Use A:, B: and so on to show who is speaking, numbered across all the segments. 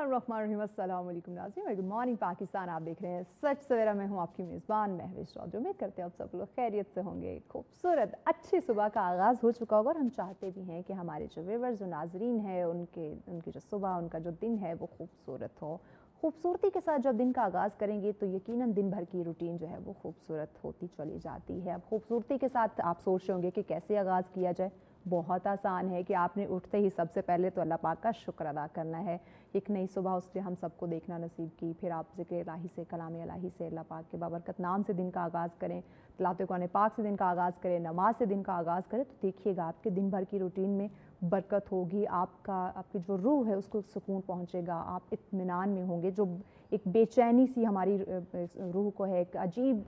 A: बिस्मिल्लाहिर्रहमानिर्रहीम, अस्सलाम वालेकुम नाज़रीन, गुड मॉर्निंग पाकिस्तान। आप देख रहे हैं सच सवेरा में हूँ आपकी मेज़बान महविश चौधरी। उम्मीद करते हैं आप सब लोग खैरियत से होंगे। खूबसूरत अच्छी सुबह का आगाज़ हो चुका होगा और हम चाहते भी हैं कि हमारे जो व्यूअर्स जो नाजरीन हैं उनकी जो सुबह उनका जो दिन है वो खूबसूरत हो। खूबसूरती के साथ जब दिन का आगाज़ करेंगे तो यकीनन दिन भर की रूटीन जो है वो खूबसूरत होती चली जाती है। अब खूबसूरती के साथ आप सोच रहे होंगे कि कैसे आगाज़ किया जाए। बहुत आसान है कि आपने उठते ही सबसे पहले तो अल्लाह पाक का शुक्र अदा करना है। एक नई सुबह उससे हम सबको देखना नसीब की। फिर आप ज़िक्र इलाही से, कलाम इलाही से, अल्लाह पाक के बाबरकत नाम से दिन का आगाज़ करें, तिलावत कुरान पाक से दिन का आगाज़ करें, नमाज से दिन का आगाज़ करें, तो देखिएगा आपके दिन भर की रूटीन में बरकत होगी। आपकी जो रूह है उसको सुकून पहुँचेगा, आप इत्मीनान में होंगे। जो एक बेचैनी सी हमारी रूह को है, एक अजीब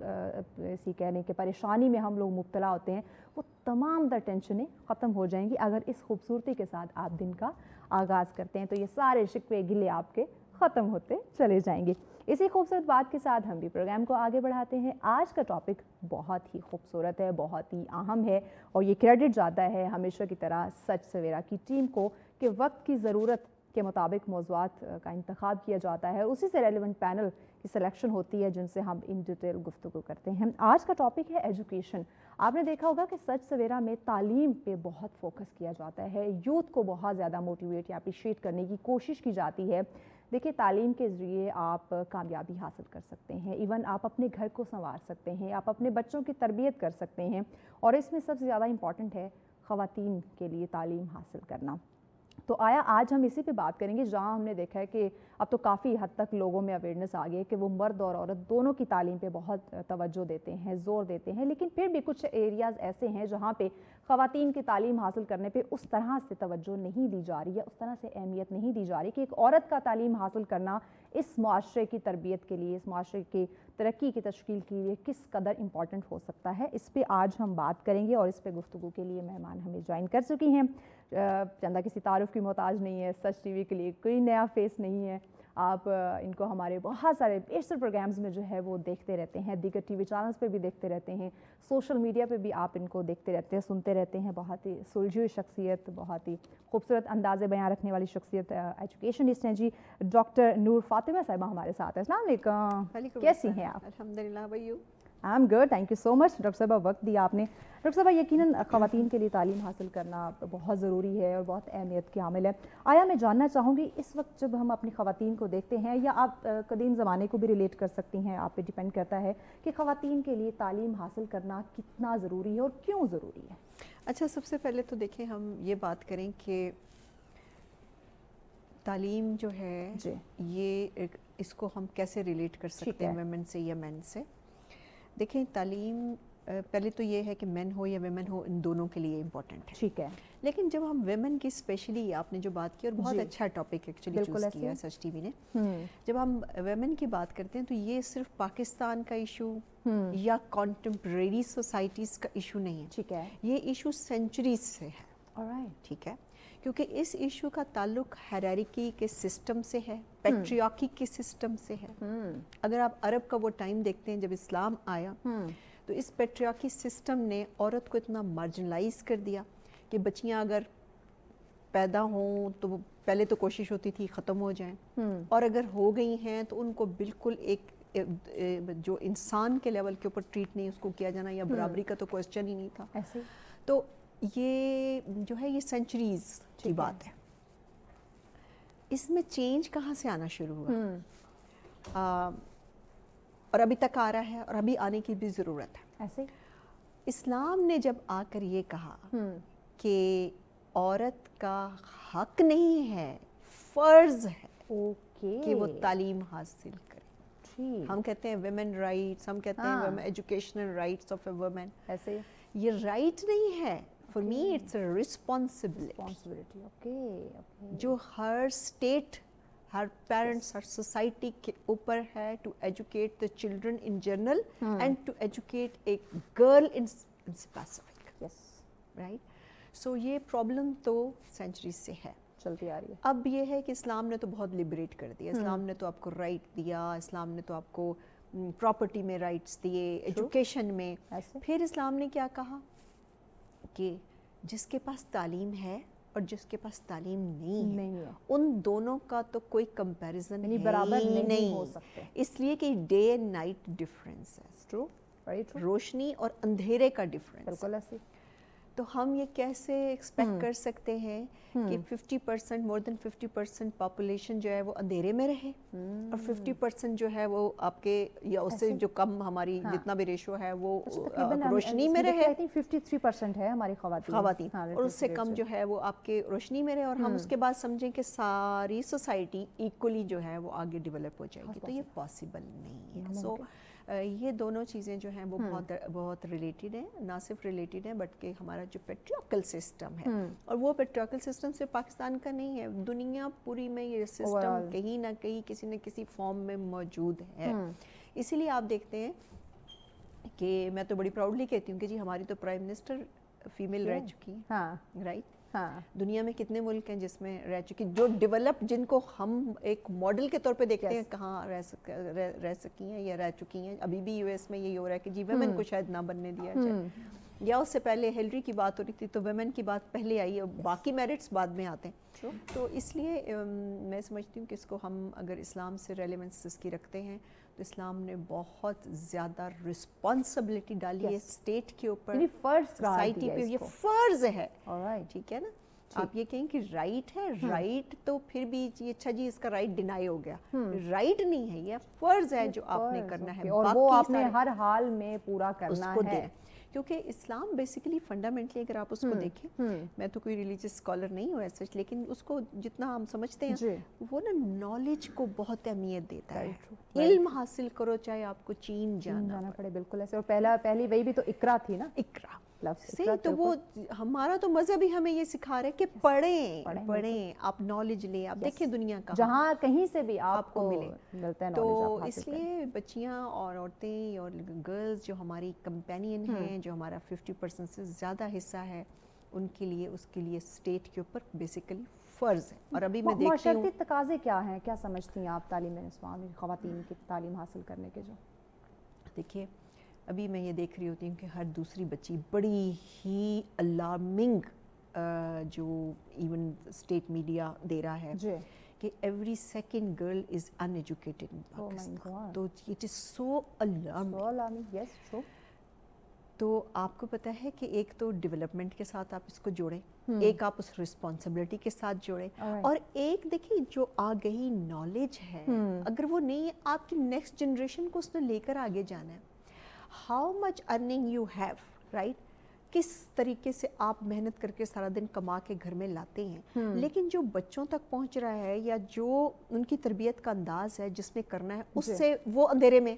A: सी कहने के परेशानी में हम लोग मुब्तला होते हैं, वो तमाम दर टेंशनें ख़त्म हो जाएंगी अगर इस खूबसूरती के साथ आप दिन का आगाज़ करते हैं। तो ये सारे शिकवे गिले आपके ख़त्म होते चले जाएंगे। इसी खूबसूरत बात के साथ हम भी प्रोग्राम को आगे बढ़ाते हैं। आज का टॉपिक बहुत ही खूबसूरत है, बहुत ही अहम है और ये क्रेडिट जाता है हमेशा की तरह सच सवेरा की टीम को कि वक्त की ज़रूरत के मुताबिक मौज़ूआत का इंतखाब किया जाता है, उसी से रेलिवेंट पैनल की सिलेक्शन होती है जिनसे हम इन डिटेल गुफ्तगू करते हैं। आज का टॉपिक है एजुकेशन। आपने देखा होगा कि सच सवेरा में तालीम पे बहुत फोकस किया जाता है, यूथ को बहुत ज़्यादा मोटिवेट या अप्रिशिएट करने की कोशिश की जाती है। देखिए, तालीम के ज़रिए आप कामयाबी हासिल कर सकते हैं, इवन आप अपने घर को संवार सकते हैं, आप अपने बच्चों की तरबियत कर सकते हैं और इसमें सबसे ज़्यादा इम्पॉर्टेंट है ख़वातीन के लिए तालीम हासिल करना। तो आया आज हम इसी पे बात करेंगे, जहाँ हमने देखा है कि अब तो काफ़ी हद तक लोगों में अवेयरनेस आ गई है कि वो मर्द और औरत दोनों की तालीम पे बहुत तवज्जो देते हैं, ज़ोर देते हैं, लेकिन फिर भी कुछ एरियाज़ ऐसे हैं जहाँ पे ख़वातीन की तालीम हासिल करने पे उस तरह से तवज्जो नहीं दी जा रही है, उस तरह से अहमियत नहीं दी जा रही कि एक औरत का तालीम हासिल करना इस माशरे की तरबियत के लिए, इस माशरे की तरक्की की तश्कील के लिए किस कदर इम्पॉर्टेंट हो सकता है। इस पर आज हम बात करेंगे और इस पर गुफ्तगू के लिए मेहमान हमें ज्वाइन कर चुकी हैं। चंदा किसी तारुफ की मोहताज नहीं है, सच टीवी के लिए कोई नया फेस नहीं है। आप इनको हमारे बहुत सारे बेशतर प्रोग्राम्स में जो है वो देखते रहते हैं, दीगर टीवी चैनल्स पे भी देखते रहते हैं, सोशल मीडिया पे भी आप इनको देखते रहते हैं, सुनते रहते हैं। बहुत ही सुलझी हुई शख्सियत, बहुत ही खूबसूरत अंदाज़े बयां रखने वाली शख्सियत एजुकेशनिस्ट हैं जी। डॉक्टर नूर फातिमा साहिबा हमारे साथ हैं। अस्सलाम वालेकुम, कैसी हैं आप?
B: अल्हम्दुलिल्लाह, भैया
A: I am good, thank you so much doctor साहबा, वक्त दिया आपने। डॉक्टर साहबा, यकीनन ख़वातीन के लिए तालीम हासिल करना बहुत ज़रूरी है और बहुत अहमियत की हामिल है। आया मैं जानना चाहूँगी, इस वक्त जब हम अपनी ख़वातीन को देखते हैं, या आप कदीम ज़माने को भी रिलेट कर सकती हैं, आप पे डिपेंड करता है कि ख़वातीन के लिए तालीम हासिल करना कितना ज़रूरी है और क्यों ज़रूरी है।
B: अच्छा, सबसे पहले तो देखें, हम ये बात करें कि तालीम जो है
A: जी,
B: ये इसको हम कैसे रिलेट कर सकते हैं वेमेन से या मेन से। देखें, तालीम पहले तो ये है कि मेन हो या वेमेन हो, इन दोनों के लिए इम्पोर्टेंट है।
A: ठीक है,
B: लेकिन जब हम वेमेन की स्पेशली आपने जो बात की, और बहुत अच्छा टॉपिक एक्चुअली चूज़ किया सच टीवी ने, जब हम वेमेन की बात करते हैं तो ये सिर्फ पाकिस्तान का इशू या कॉन्टेम्परेरी सोसाइटीज़ का इशू नहीं है।
A: ठीक है,
B: ये इशू सेंचुरीज से है।
A: ऑलराइट,
B: ठीक है, क्योंकि इस इशू का ताल्लुक हायरार्की के सिस्टम से है, पैट्रियार्की के सिस्टम से है। अगर आप अरब का वो टाइम देखते हैं जब इस्लाम आया, तो इस पैट्रियार्की सिस्टम ने औरत को इतना मार्जिनलाइज कर दिया कि बच्चियां अगर पैदा हों तो वो पहले तो कोशिश होती थी ख़त्म हो जाएं, और अगर हो गई हैं तो उनको बिल्कुल एक जो इंसान के लेवल के ऊपर ट्रीट नहीं उसको किया जाना, या बराबरी का तो क्वेश्चन ही नहीं था ऐसे। तो ये जो है ये सेंचुरीज की बात है। इसमें चेंज कहाँ से आना शुरू हुआ, और अभी तक आ रहा है और अभी आने की भी ज़रूरत है।
A: ऐसे
B: इस्लाम ने जब आकर ये कहा कि औरत का हक नहीं है, फ़र्ज़ है कि वो तालीम हासिल करे। हम कहते हैं वुमेन राइट्स, हम कहते हैं educational rights of a women.
A: ऐसे
B: ये राइट नहीं है, for me it's a responsibility.
A: Okay,
B: जो हर स्टेट, हर पेरेंट्स, हर सोसाइटी के ऊपर है to educate the children in general and to educate a girl in specific.
A: Yes,
B: right. So ये प्रॉब्लम तो सेंचुरी से है,
A: चलती आ रही है।
B: अब ये है कि इस्लाम ने तो बहुत लिबरेट कर दिया। इस्लाम ने तो आपको राइट दिया, इस्लाम ने तो आपको प्रॉपर्टी में राइट्स दिए, एजुकेशन में। फिर इस्लाम ने क्या कहा कि जिसके पास तालीम है اور جس کے پاس تعلیم نہیں
A: ہے
B: ان دونوں کا تو کوئی کمپیریزن
A: یعنی برابر نہیں ہو سکتے،
B: اس لیے کہ ڈے اینڈ نائٹ ڈفرینس ہے،
A: ٹرو ویری ٹرو،
B: روشنی اور اندھیرے کا ڈفرینس.
A: بالکل ایسی.
B: تو ہم یہ کیسے ایکسپیکٹ کر سکتے ہیں کہ 50% مور دین 50% پاپولیشن جو ہے وہ اندھیرے میں رہے اور 50% جو ہے وہ آپ کے یا اس سے جو کم ہماری جتنا بھی ریشو ہے وہ روشنی میں رہے.
A: 53% ہے ہماری خواتین
B: اور اس سے کم جو ہے وہ آپ کے روشنی میں رہے اور ہم اس کے بعد سمجھیں کہ ساری سوسائٹی ایکولی جو ہے وہ آگے ڈیولپ ہو جائے گی، تو یہ پاسبل نہیں ہے. سو یہ دونوں چیزیں جو ہیں وہ بہت ریلیٹڈ ہیں، نہ صرف ریلیٹڈ ہیں بلکہ ہمارا جو پیٹریارکل سسٹم ہے، اور وہ پیٹریارکل سسٹم صرف پاکستان کا نہیں ہے، دنیا پوری میں یہ سسٹم کہیں نہ کہیں کسی نہ کسی فارم میں موجود ہے. اسی لیے آپ دیکھتے ہیں کہ میں تو بڑی پراؤڈلی کہتی ہوں کہ جی ہماری تو پرائم منسٹر فیمیل رہ چکی ہیں، رائٹ. دنیا میں کتنے ملک ہیں جس میں رہ چکی، جو ڈیولپ، جن کو ہم ایک ماڈل کے طور پہ دیکھتے ہیں، کہاں رہ سکی ہیں یا رہ چکی ہیں. ابھی بھی یو ایس میں یہی ہو رہا ہے کہ جی ویمن کو شاید نہ بننے دیا جائے، یا اس سے پہلے ہیلری کی بات ہو رہی تھی تو ویمن کی بات پہلے آئی اور باقی میرٹس بعد میں آتے ہیں. تو اس لیے میں سمجھتی ہوں کہ اس کو ہم اگر اسلام سے ریلیونس اس کی رکھتے ہیں تو اسلام نے بہت زیادہ رسپانسبلٹی ڈالی ہے اسٹیٹ کے اوپر، سوسائٹی پہ، یہ فرض ہے. ٹھیک ہے نا، آپ یہ کہیں کہ رائٹ ہے، رائٹ تو پھر بھی اچھا جی اس کا رائٹ ڈینائی ہو گیا، رائٹ نہیں ہے، یہ فرض ہے جو آپ نے کرنا ہے،
A: اور وہ آپ نے ہر حال میں پورا کرنا ہے.
B: کیونکہ اسلام بیسیکلی فنڈامنٹلی اگر آپ اس کو دیکھیں، میں تو کوئی ریلیجیس اسکالر نہیں ہوں ایسا، لیکن اس کو جتنا ہم سمجھتے ہیں وہ نا نالج کو بہت اہمیت دیتا ہے. علم حاصل کرو چاہے آپ کو چین جانا پڑے.
A: بالکل ایسے. اور پہلی وہی بھی تو اقرا تھی نا،
B: اقرا صحیح. تو وہ ہمارا تو مذہب ہی ہمیں یہ سکھا رہا ہے کہ پڑھیں، آپ نالج لیں، آپ دیکھیں دنیا کا
A: جہاں کہیں سے بھی آپ کو ملتا ہے.
B: تو اس لیے بچیاں اور عورتیں اور گرلز جو ہماری کمپینین ہیں، جو ہمارا 50% سے زیادہ حصہ ہے، ان کے لیے اس کے لیے اسٹیٹ کے اوپر بیسیکلی فرض ہے. اور ابھی میں دیکھتی ہوں
A: معاشرتی تقاضے کیا ہیں، کیا سمجھتی ہیں آپ تعلیم اسلامی خواتین کی تعلیم حاصل کرنے کے؟ جو
B: دیکھیے ابھی میں یہ دیکھ رہی ہوتی ہوں کہ ہر دوسری بچی بڑی ہی الارمنگ جو ایون اسٹیٹ میڈیا دے رہا ہے کہ every second girl is uneducated in Pakistan. تو it is so alarming.
A: Yes true.
B: تو آپ کو پتہ ہے کہ ایک تو ڈیولپمنٹ کے ساتھ آپ اس کو جوڑیں، ایک آپ اس رسپانسبلٹی کے ساتھ جوڑیں، اور ایک دیکھیے جو آگہی نالج ہے اگر وہ نہیں ہے، آپ کی نیکسٹ جنریشن کو اس نے لے کر آگے جانا ہے. How much earning you have, right, کس طریقے سے آپ محنت کر کے سارا دن کما کے گھر میں لاتے ہیں، لیکن جو بچوں تک پہنچ رہا ہے یا جو ان کی تربیت کا انداز ہے جس میں کرنا ہے، اس سے وہ اندھیرے میں.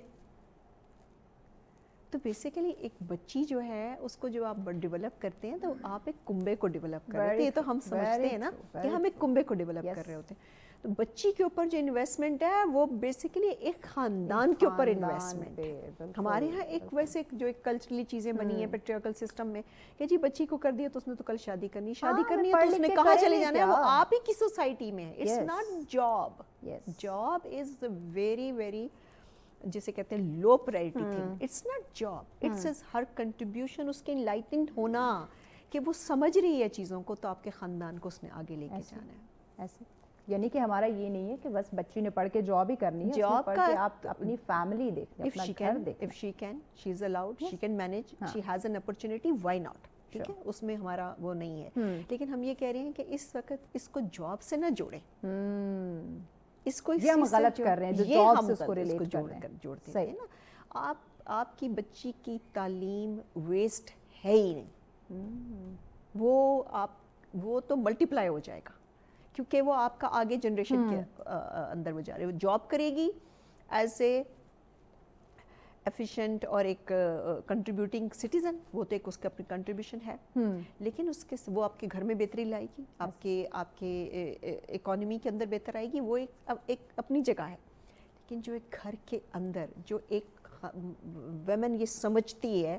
B: تو بیسیکلی ایک بچی جو ہے اس کو جو آپ ڈیولپ کرتے ہیں تو آپ ایک کنبے کو ڈیولپ کر رہے ہیں. یہ تو ہم سمجھتے ہیں نا کہ ہم ایک کنبے کو ڈیولپ کر رہے ہوتے ہیں. تو بچی کے اوپر جو انویسٹمنٹ ہے وہ بیسیکلی ایک خاندان کے اوپر انویسٹمنٹ ہے. ہمارے یہاں ایک ویسے جو ایک کلچرلی چیزیں بنی ہیں پیٹریارکل سسٹم میں کہ جی بچی کو کر دیا تو اس نے تو کل شادی کرنی ہے تو اس نے کہاں چلے جانا ہے، وہ آپ ہی کی سوسائٹی میں ہے. It's not job. Job is very very جسے کہتے ہیں low priority thing. It's not job, it's her contribution, اس کے انلائٹنڈ ہونا کہ وہ سمجھ رہی ہے چیزوں کو تو آپ کے خاندان کو اس نے آگے لے کے جانا ہے.
A: ایسے یعنی کہ ہمارا یہ نہیں ہے کہ بس بچی نے پڑھ کے جاب ہی کرنی ہے،
B: جاب
A: پڑھ کے آپ اپنی فیملی دیکھیں، اپنا گھر دیکھیں.
B: if she can she is allowed, she can manage, she has an opportunity, why not. ٹھیک ہے، اس میں ہمارا وہ نہیں ہے. لیکن ہم یہ کہہ رہے ہیں کہ اس وقت اس کو جاب سے نہ جوڑیں، اس کو
A: یہ ہم غلط کر رہے ہیں جو جاب سے اس کو ریلیٹ
B: جوڑتے ہیں نا. آپ کی بچی کی تعلیم ویسٹ ہے ہی نہیں، وہ تو ملٹی پلائی ہو جائے گا کیونکہ وہ آپ کا آگے جنریشن کے اندر وہ جا رہے. وہ جاب کرے گی ایز اے ایفیشینٹ اور ایک کنٹریبیوٹنگ سٹیزن، وہ تو ایک اس کا اپنی کنٹریبیوشن ہے، لیکن اس کے وہ آپ کے گھر میں بہتری لائے گی، آپ کے اکانومی کے اندر بہتر آئے گی، وہ ایک اپنی جگہ ہے. لیکن جو ایک گھر کے اندر جو ایک ویمن یہ سمجھتی ہے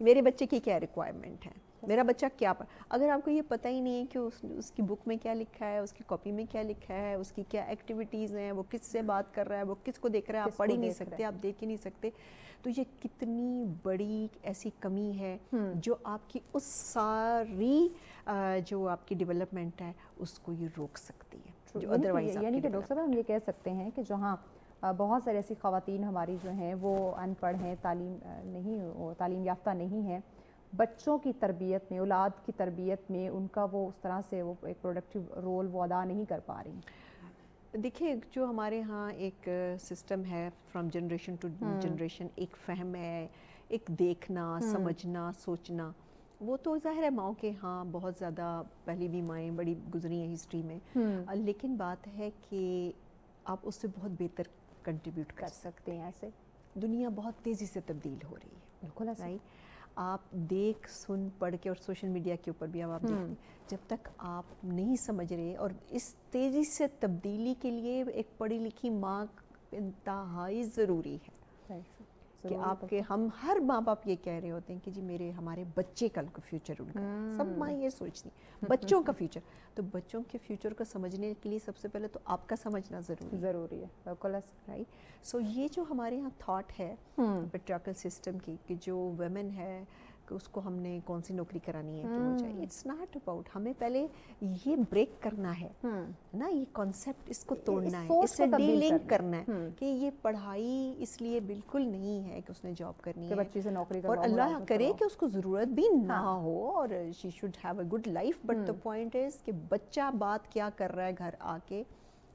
B: میرے بچے کی کیا ریکوائرمنٹ ہے، میرا بچہ کیا اگر آپ کو یہ پتہ ہی نہیں ہے کہ اس کی بک میں کیا لکھا ہے، اس کی کاپی میں کیا لکھا ہے، اس کی کیا ایکٹیویٹیز ہیں، وہ کس سے بات کر رہا ہے، وہ کس کو دیکھ رہا ہے، آپ پڑھ ہی نہیں سکتے، آپ دیکھ ہی نہیں سکتے، تو یہ کتنی بڑی ایسی کمی ہے جو آپ کی اس ساری جو آپ کی ڈیولپمنٹ ہے اس کو یہ روک سکتی ہے جو ادروائز.
A: یعنی کہ ڈاکٹر صاحب ہم یہ کہہ سکتے ہیں کہ جہاں بہت ساری ایسی خواتین ہماری جو ہیں وہ ان پڑھ ہیں, تعلیم یافتہ نہیں ہیں, بچوں کی تربیت میں, اولاد کی تربیت میں ان کا وہ اس طرح سے وہ ایک پروڈکٹیو رول وہ ادا نہیں کر پا رہی.
B: دیکھیں جو ہمارے ہاں ایک سسٹم ہے فرام جنریشن ٹو جنریشن, ایک فہم ہے, ایک دیکھنا, سمجھنا, سوچنا, وہ تو ظاہر ہے ماؤں کے ہاں بہت زیادہ پہلی بھی مائیں بڑی گزری ہیں ہسٹری میں, لیکن بات ہے کہ آپ اس سے بہت بہتر کنٹریبیوٹ کر سکتے ہیں. ایسے دنیا بہت تیزی سے تبدیل ہو رہی ہے,
A: بالکل ایسے
B: آپ دیکھ سن پڑھ کے, اور سوشل میڈیا کے اوپر بھی آپ دیکھتے ہیں, جب تک آپ نہیں سمجھ رہے, اور اس تیزی سے تبدیلی کے لیے ایک پڑھی لکھی ماں انتہائی ضروری ہے کہ آپ کے, ہم ہر ماں باپ یہ کہہ رہے ہوتے ہیں کہ جی ہمارے بچے کا فیوچر ان کا, سب ماں یہ سوچتی ہیں بچوں کا فیوچر, تو بچوں کے فیوچر کو سمجھنے کے لیے سب سے پہلے تو آپ کا سمجھنا ضروری ہے.
A: بالکل
B: رائٹ. سو یہ جو ہمارے یہاں تھاٹ ہے پیٹریارکل سسٹم کی کہ جو ویمن ہے کہ اس کو ہم نے کون سی نوکری کرانی ہے کہ وہ جائے, اٹس ناٹ اباؤٹ, ہمیں پہلے یہ بریک کرنا ہے نا, یہ کانسیپٹ اس کو توڑنا ہے, اس سے ڈیلنک کرنا ہے کہ یہ پڑھائی اس لیے بالکل نہیں ہے کہ اس نے جاب کرنی ہے,
A: بچی سے نوکری
B: اور اللہ کرے کہ اس کو ضرورت بھی نہ ہو, اور she should have a good life, but the point is کہ بچہ بات کیا کر رہا ہے گھر آ کے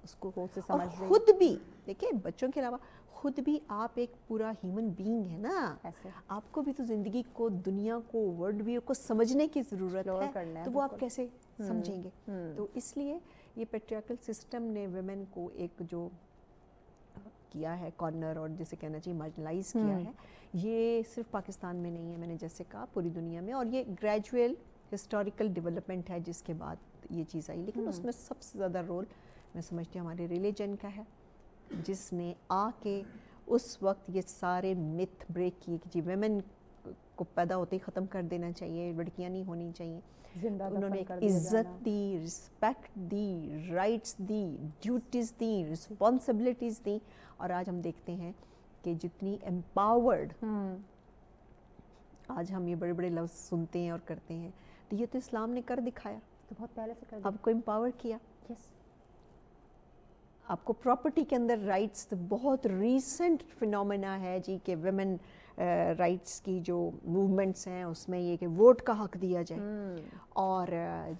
B: اس کو, اور خود بھی دیکھیں بچوں کے علاوہ خود بھی آپ ایک پورا ہیومن بینگ ہے نا, آپ کو بھی تو زندگی کو, دنیا کو, ورلڈ ویو کو سمجھنے کی ضرورت ہے, تو وہ آپ کیسے سمجھیں گے. تو اس لیے یہ پیٹریارکل سسٹم نے ویمن کو ایک جو کیا ہے کارنر, اور جسے کہنا چاہیے مارجنلائز کیا ہے, یہ صرف پاکستان میں نہیں ہے, میں نے جیسے کہا پوری دنیا میں, اور یہ گریجویل ہسٹوریکل ڈیولپمنٹ ہے جس کے بعد یہ چیز آئی, لیکن اس میں سب سے زیادہ رول میں سمجھتی ہوں ہمارے ریلیجن کا ہے, جس نے آ کے اس وقت یہ سارے متھ بریک کیے کہ جی ویمن کو پیدا ہوتے ہی ختم کر دینا چاہیے, لڑکیاں نہیں ہونی چاہیے. انہوں نے عزت دی, رسپیکٹ دی, رائٹس دی, ڈیوٹیز دی, رسپانسبلٹیز دی, اور آج ہم دیکھتے ہیں کہ جتنی امپاورڈ, آج ہم یہ بڑے بڑے لفظ سنتے ہیں اور کرتے ہیں, تو یہ تو اسلام نے کر دکھایا,
A: تو بہت پہلے سے کر دیا,
B: آپ کو امپاور کیا. آپ کو پراپرٹی کے اندر رائٹس, بہت ریسنٹ فینومینا ہے جی کہ ویمن رائٹس کی جو موومنٹس ہیں اس میں یہ کہ ووٹ کا حق دیا جائے, اور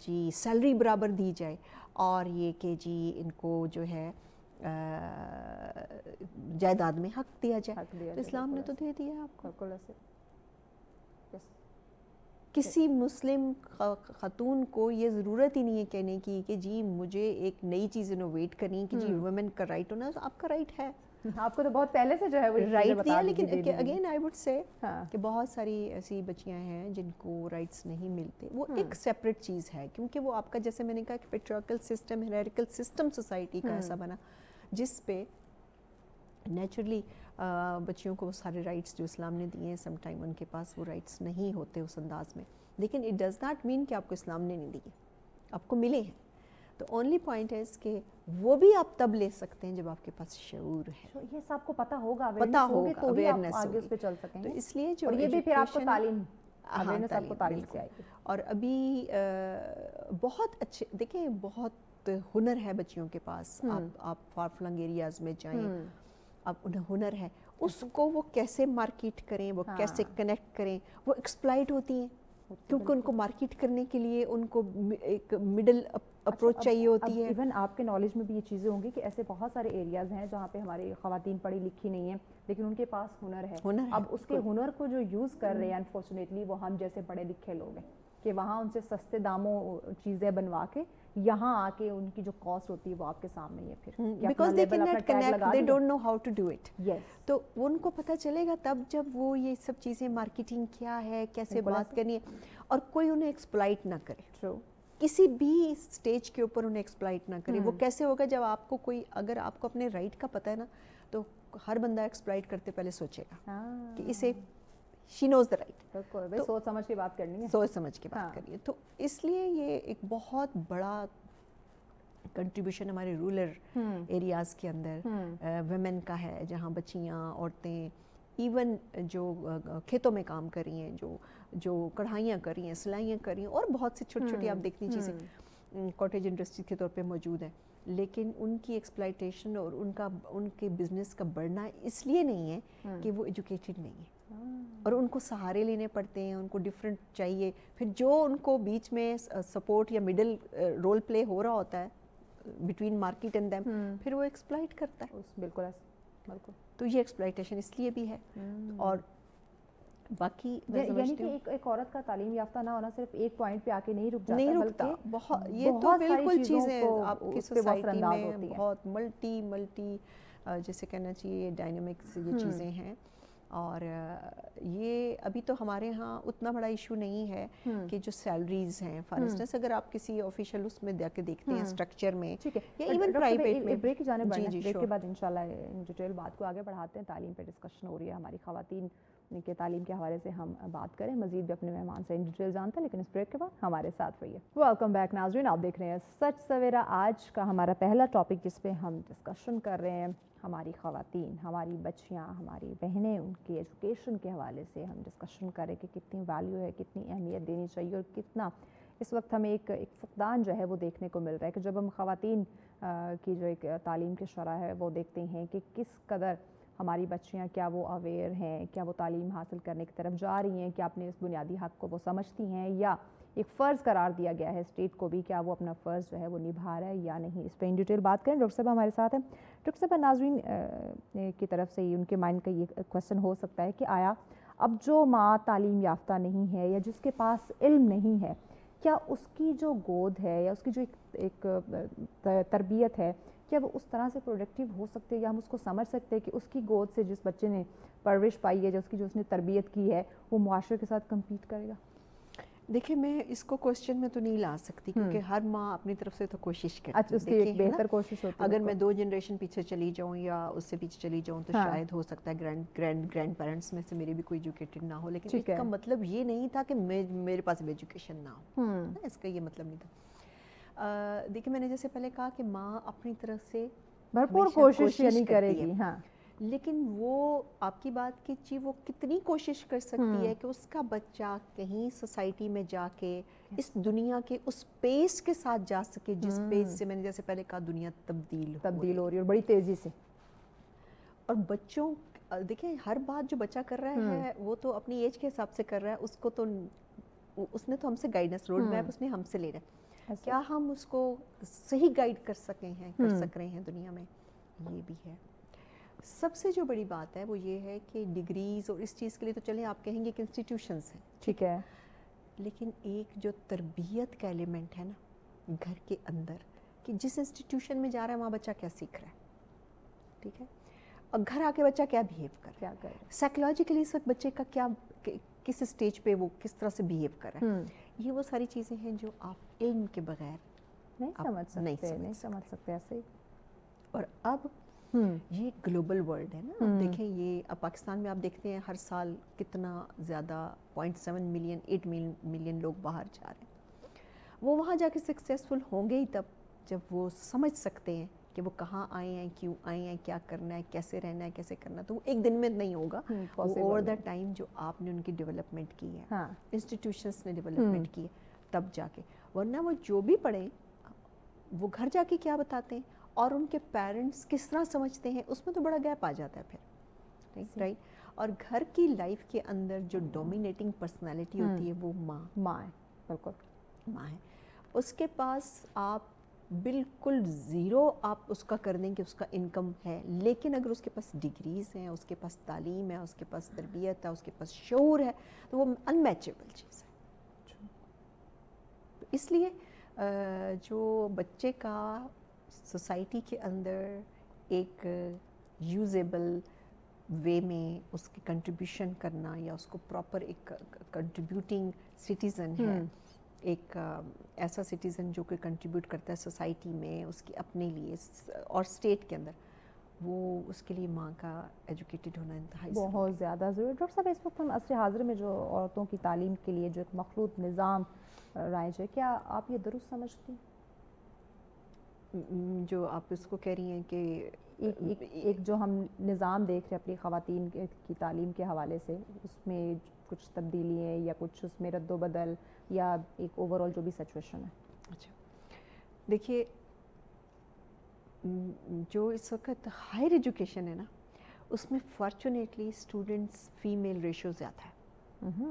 B: جی سیلری برابر دی جائے, اور یہ کہ جی ان کو جو ہے جائیداد میں حق دیا جائے, تو اسلام نے تو دے دیا آپ کو. کسی مسلم خاتون کو یہ ضرورت ہی نہیں ہے کہنے کی کہ جی مجھے ایک نئی چیز انوویٹ کرنی کہ جی ویمن کا رائٹ ہونا, آپ کا رائٹ ہے,
A: آپ کو تو بہت پہلے سے جو ہے وہ
B: رائٹ دیا. لیکن اگین آئی وڈ سے کہ بہت ساری ایسی بچیاں ہیں جن کو رائٹس نہیں ملتے, وہ ایک سیپریٹ چیز ہے, کیونکہ وہ آپ کا جیسے میں نے کہا کہ patriarchal system, hierarchical system society کا ایسا بنا جس پہ نیچرلی بچیوں کو وہ سارے رائٹس جو اسلام نے دیے ہیں سم ٹائم ان کے پاس وہ رائٹس نہیں ہوتے اس انداز میں, لیکن اٹ ڈز ناٹ مین کہ آپ کو اسلام نے نہیں دیے, آپ کو ملے ہیں. تو اونلی پوائنٹ ہے کہ وہ بھی آپ تب لے سکتے ہیں جب آپ کے پاس شعور ہے,
A: یہ سب کو پتہ ہوگا,
B: اویئرنیس
A: آگے اس پہ چل سکیں گے.
B: تو اس لیے جو,
A: اور یہ بھی پھر آپ کو تعلیم,
B: تعلیم
A: سے آئے گی.
B: اور ابھی بہت اچھے دیکھیں بہت ہنر ہے بچیوں کے پاس, آپ فار فلنگ ایریاز میں جائیں, اب انہیں ہنر ہے, اس کو وہ کیسے مارکیٹ کریں, وہ کیسے کنیکٹ کریں, وہ ایکسپلائٹ ہوتی ہیں کیونکہ ان کو مارکیٹ کرنے کے لیے ان کو ایک مڈل اپروچ چاہیے ہوتی ہے.
A: ایون آپ کے نالج میں بھی یہ چیزیں ہوں گی کہ ایسے بہت سارے ایریاز ہیں جہاں پہ ہماری خواتین پڑھی لکھی نہیں ہیں لیکن ان کے پاس ہنر ہے, اب اس کے ہنر کو جو یوز کر رہے ہیں انفارچونیٹلی وہ ہم جیسے پڑھے لکھے لوگ ہیں کہ وہاں ان سے سستے داموں چیزیں بنوا کے یہاں آ کے ان کی جو کاسٹ ہوتی ہے وہ آپ کے سامنے ہی ہے, پھر
B: because they can not connect, they don't know how to do it. تو ان کو پتہ چلے گا تب جب وہ یہ سب چیزیں, مارکیٹنگ کیا ہے, کیسے بات کرنی ہے, اور کوئی انہیں ایکسپلائٹ نہ کرے, کسی بھی سٹیج کے اوپر انہیں ایکسپلائٹ نہ کرے. وہ کیسے ہوگا جب آپ کو کوئی, اگر آپ کو اپنے رائٹ کا پتہ ہے نا, تو ہر بندہ ایکسپلائٹ کرتے پہلے سوچے گا کہ اسے شی نوز دا رائٹ,
A: سوچ سمجھ کے بات کرنی ہے,
B: سوچ سمجھ کے بات کرنی ہے. تو اس لیے یہ ایک بہت بڑا کنٹریبیوشن ہمارے رورل ایریاز کے اندر ویمن کا ہے, جہاں بچیاں, عورتیں ایون جو کھیتوں میں کام کر رہی ہیں, جو کڑھائیاں کر رہی ہیں, سلائیاں کر رہی ہیں, اور بہت سی چھوٹی چھوٹی آپ دیکھتی ہیں چیزیں کاٹیج انڈسٹری کے طور پہ موجود ہیں, لیکن ان کی ایکسپلائٹیشن اور ان کے بزنس کا بڑھنا اس لیے نہیں ہے کہ وہ ایجوکیٹڈ نہیں ہے, اور ان کو سہارے لینے پڑتے ہیں, ان کو ڈفرینٹ چاہیے. پھر جو ان کو بیچ میں سپورٹ یا مڈل رول پلے ہو رہا ہوتا ہے بٹوین مارکیٹ اینڈ دیم, پھر وہ ایکسپلائٹ کرتا ہے.
A: بالکل بالکل.
B: تو یہ ایکسپلائٹیشن اس لیے بھی ہے. اور باقی
A: یعنی کہ ایک عورت کا تعلیم یافتہ نہ ہونا صرف ایک پوائنٹ پہ آ کے نہیں رک جاتا,
B: رکتا, بہت یہ تو بالکل چیزیں آپ کی سوسائٹی میں بہت ملٹی جیسے کہنا چاہیے ڈائنامکس یہ چیزیں ہیں. اور یہ ابھی تو ہمارے ہاں اتنا بڑا ایشو نہیں ہے کہ جو سیلریز ہیں, فار انسٹنس اگر آپ کسی آفیشیل اس میں جا کے دیکھتے ہیں اسٹرکچر میں یا ایون پرائیویٹ میں.
A: بریک کی جانب بڑھنا, بریک کے بعد انشاءاللہ ڈیٹیل بات کو آگے بڑھاتے ہیں. تعلیم پہ ڈسکشن ہو رہی ہے ہماری, خواتین کے تعلیم کے حوالے سے ہم بات کریں, مزید بھی اپنے مہمان سے ان ڈیٹیل جانتے ہیں, لیکن اس بریک کے بعد ہمارے ساتھ رہیے. ویلکم بیک ناظرین, آپ دیکھ رہے ہیں سچ سویرا. آج کا ہمارا پہلا ٹاپک جس پہ ہم ڈسکشن کر رہے ہیں ہماری خواتین, ہماری بچیاں, ہماری بہنیں, ان کی ایجوکیشن کے حوالے سے ہم ڈسکشن کریں کہ کتنی ویلیو ہے, کتنی اہمیت دینی چاہیے, اور کتنا اس وقت ہمیں ایک فقدان جو ہے وہ دیکھنے کو مل رہا ہے کہ جب ہم خواتین کی جو ایک تعلیم کی شرح ہے وہ دیکھتے ہیں کہ کس قدر ہماری بچیاں کیا وہ اویئر ہیں, کیا وہ تعلیم حاصل کرنے کی طرف جا رہی ہیں, کیا اپنے اس بنیادی حق کو وہ سمجھتی ہیں, یا ایک فرض قرار دیا گیا ہے اسٹیٹ کو بھی, کیا وہ اپنا فرض جو ہے وہ نبھا رہا ہے یا نہیں. اس پہ ان ڈیٹیل بات کریں. ڈاکٹر صاحب ہمارے ساتھ ہیں. ڈاکٹر صاحب, ناظرین کی طرف سے ان کے مائنڈ کا یہ کویسچن ہو سکتا ہے کہ آیا اب جو ماں تعلیم یافتہ نہیں ہے یا جس کے پاس علم نہیں ہے, کیا اس کی جو گود ہے یا اس کی جو ایک تربیت ہے, کیا وہ اس طرح سے پروڈکٹیو ہو سکتے ہیں, یا ہم اس کو سمجھ سکتے ہیں کہ اس کی گود سے جس بچے نے پرورش پائی ہے, جو اس نے تربیت کی ہے, وہ معاشرے کے ساتھ کمپیٹ کرے گا؟
B: دیکھیں, میں اس کو کوسچن میں تو نہیں لا سکتی کیونکہ ہر ماں اپنی طرف سے تو کوشش کرتی ہے.
A: اس کی ایک بہتر کوشش ہوتی ہے.
B: اگر میں 2 جنریشن پیچھے چلی جاؤں یا اس سے پیچھے چلی جاؤں تو شاید ہو سکتا ہے گرینڈ پیرنٹس میں سے میرے بھی کوئی ایجوکیٹڈ نہ ہو, لیکن اس کا مطلب یہ نہیں تھا کہ میرے پاس بھی ایجوکیشن نہ ہو. اس کا یہ مطلب نہیں تھا. دیکھیں, میں نے جیسے پہلے کہا کہ ماں اپنی طرف سے
A: بھرپور کوشش نہیں کرے گی, ہاں,
B: لیکن وہ آپ کی بات کی چیز وہ کتنی کوشش کر سکتی ہے کہ اس کا بچہ کہیں سوسائٹی میں جا کے اس دنیا کے اس پیس کے ساتھ جا سکے جس پیس سے میں نے جیسے پہلے کہا دنیا تبدیل
A: ہو رہی ہے اور بڑی تیزی سے.
B: اور بچوں دیکھیں, ہر بات جو بچہ کر رہا ہے وہ تو اپنی ایج کے حساب سے کر رہا ہے, اس کو تو اس نے تو ہم سے گائیڈنس روڈ میپ اس نے ہم سے لے رہا ہے. کیا ہم اس کو صحیح گائیڈ کر سک رہے ہیں دنیا میں, یہ بھی ہے. سب سے جو بڑی بات ہے وہ یہ ہے کہ ڈگریز اور اس چیز کے لیے تو چلیں آپ کہیں گے کہ انسٹیٹیوشنز ہیں,
A: ٹھیک ہے,
B: لیکن ایک جو تربیت کا ایلیمنٹ ہے نا گھر کے اندر, کہ جس انسٹیٹیوشن میں جا رہا ہے وہاں بچہ کیا سیکھ رہا ہے, ٹھیک ہے, اور گھر آ کے بچہ کیا بیہیو کر رہا ہے, سائیکولوجیکلی اس وقت بچے کا کیا, کس اسٹیج پہ وہ کس طرح سے بیہیو کر رہا ہے. یہ وہ ساری چیزیں ہیں جو آپ علم کے بغیر
A: نہیں سمجھ سکتے ایسے.
B: اور اب یہ گلوبل ورلڈ ہے نا, اب دیکھیں یہ اب پاکستان میں آپ دیکھتے ہیں ہر سال کتنا زیادہ 0.7 ملین 8 ملین لوگ باہر جا رہے ہیں. وہ وہاں جا کے سکسیزفل ہوں گے ہی تب جب وہ سمجھ سکتے ہیں کہ وہ کہاں آئے ہیں, کیوں آئے ہیں, کیا کرنا ہے, کیسے رہنا ہے, کیسے کرنا. تو وہ ایک دن میں نہیں ہوگا, وہ اوور دا ٹائم جو آپ نے ان کی ڈیولپمنٹ کی ہے, انسٹیٹیوشنس نے ڈیولپمنٹ کی ہے, تب جا کے. ورنہ وہ جو بھی پڑھیں وہ گھر جا کے کیا بتاتے ہیں اور ان کے پیرنٹس کس طرح سمجھتے ہیں, اس میں تو بڑا گیپ آ جاتا ہے پھر, رائٹ. اور گھر کی لائف کے اندر جو ڈومینیٹنگ پرسنالٹی ہوتی ہے وہ ماں ہے, بالکل ماں ہے. اس کے پاس آپ بالکل زیرو آپ اس کا کر دیں کہ اس کا انکم ہے, لیکن اگر اس کے پاس ڈگریز ہیں, اس کے پاس تعلیم ہے, اس کے پاس تربیت ہے, اس کے پاس شعور ہے, تو وہ انمیچیبل چیز ہے. اس لیے جو بچے کا سوسائٹی کے اندر ایک یوزیبل وے میں اس کی کنٹریبیوشن کرنا, یا اس کو پراپر ایک کنٹریبیوٹنگ سٹیزن ہے, ایک ایسا سٹیزن جو کہ کنٹریبیوٹ کرتا ہے سوسائٹی میں اس کی اپنے لیے اور اسٹیٹ کے اندر, وہ اس کے لیے ماں کا ایجوکیٹڈ ہونا انتہائی
A: بہت زیادہ ضروری. ڈاکٹر صاحب, اس وقت ہم عصر حاضر میں جو عورتوں کی تعلیم کے لیے جو ایک مخلوط نظام رائج ہے, کیا آپ یہ درست سمجھتی ہیں؟
B: جو آپ اس کو کہہ رہی ہیں کہ
A: ایک جو ہم نظام دیکھ رہے ہیں اپنی خواتین کی تعلیم کے حوالے سے، اس میں کچھ تبدیلیاں یا کچھ اس میں رد و بدل یا ایک اوور آل جو بھی سچویشن ہے؟
B: اچھا دیکھیے، جو اس وقت ہائر ایجوکیشن ہے نا، اس میں فارچونیٹلی اسٹوڈنٹس فیمیل ریشو زیادہ ہے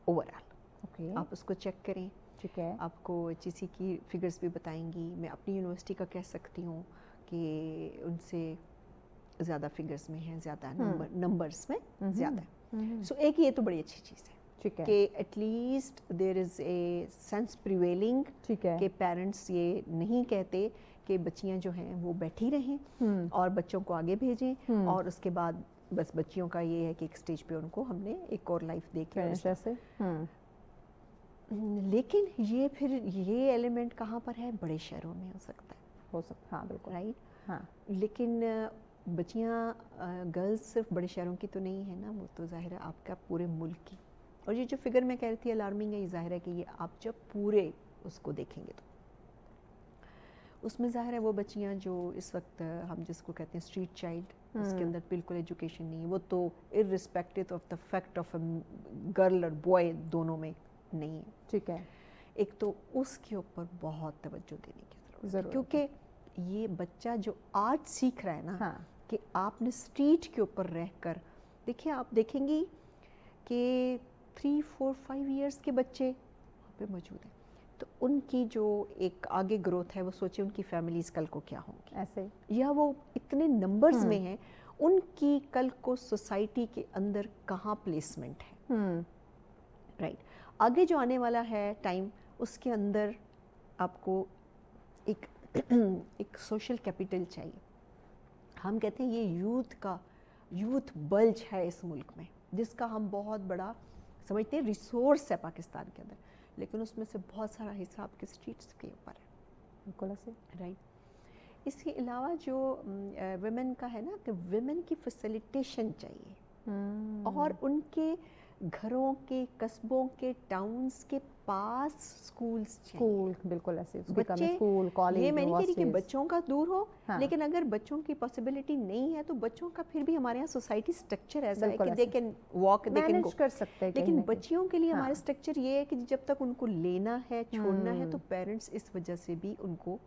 B: اوور آل.
A: اوکے،
B: آپ اس کو چیک کریں،
A: ٹھیک ہے.
B: آپ کو ایچ ای سی کی فگرز بھی بتائیں گی. میں اپنی یونیورسٹی کا کہہ سکتی ہوں کہ ان سے زیادہ فگرز میں ہیں، زیادہ نمبرز میں زیادہ ہے. سو ایک یہ تو بڑی اچھی چیز ہے
A: ٹھیک ہے،
B: کہ at least there is a sense prevailing
A: ٹھیک ہے،
B: کہ پیرنٹس یہ نہیں کہتے کہ بچیاں جو ہیں وہ بیٹھی رہیں اور بچوں کو آگے بھیجیں، اور اس کے بعد بس بچیوں کا یہ ہے کہ ایک سٹیج پہ ان کو ہم نے ایک اور لائف دے کے. لیکن یہ پھر یہ ایلیمنٹ کہاں پر ہے؟ بڑے شہروں میں ہو سکتا ہے،
A: ہو سکتا، ہاں بالکل،
B: رائٹ.
A: ہاں
B: لیکن بچیاں گرلز صرف بڑے شہروں کی تو نہیں ہے نا، وہ تو ظاہر ہے آپ کا پورے ملک کی. اور یہ جو فگر میں کہہ رہی تھی الارمنگ ہے، یہ ظاہر ہے کہ یہ آپ جب پورے اس کو دیکھیں گے تو اس میں ظاہر ہے وہ بچیاں جو اس وقت ہم جس کو کہتے ہیں اسٹریٹ چائلڈ، اس کے اندر بالکل ایجوکیشن نہیں ہے، وہ تو irrespective of the fact of a girl اور بوائے دونوں میں نہیں ہے.
A: ٹھیک ہے،
B: ایک تو اس کے اوپر بہت توجہ دینے کی ضرورت ہے، کیونکہ یہ بچہ جو آج سیکھ رہا ہے نا کہ آپ نے اسٹریٹ کے اوپر رہ کر دیکھیں، آپ دیکھیں گی کہ 3 4 5 ایئرس کے بچے وہاں پہ موجود ہیں، تو ان کی جو ایک آگے گروتھ ہے وہ سوچیں ان کی فیملیز کل کو کیا ہوں گی،
A: ایسے
B: یا وہ اتنے نمبرز میں ہیں، ان کی کل کو سوسائٹی کے اندر کہاں پلیسمنٹ ہے. رائٹ. آگے جو آنے والا ہے ٹائم، اس کے اندر آپ کو ایک سوشل کیپٹل چاہیے. ہم کہتے ہیں یہ یوتھ بلج ہے اس ملک میں، جس کا ہم بہت بڑا سمجھتے ہیں ریسورس ہے پاکستان کے اندر، لیکن اس میں سے بہت سارا حصہ آپ کے اسٹریٹس کے اوپر ہے.
A: بالکل ایسے،
B: رائٹ. اس کے علاوہ جو ویمن کا ہے نا کہ ویمن کی فیسیلیٹیشن چاہیے، اور ان کے گھروں کے، قصبوں کے، ٹاؤنز کے پاس سکولز چاہیے.
A: بالکل ایسے،
B: بچے،
A: اسکول، کالج،
B: یہ میں نہیں کہہ رہی کہ بچوں کا دور ہو، لیکن اگر بچوں کی پاسبلٹی نہیں ہے تو بچوں کا پھر بھی ہمارے یہاں سوسائٹی سٹرکچر ایسا ہے کہ they can walk, they can go
A: کر سکتے ہیں.
B: لیکن بچیوں کے لیے ہمارا سٹرکچر یہ ہے کہ جب تک ان کو لینا ہے، چھوڑنا ہے، تو پیرنٹس اس وجہ سے بھی ان کو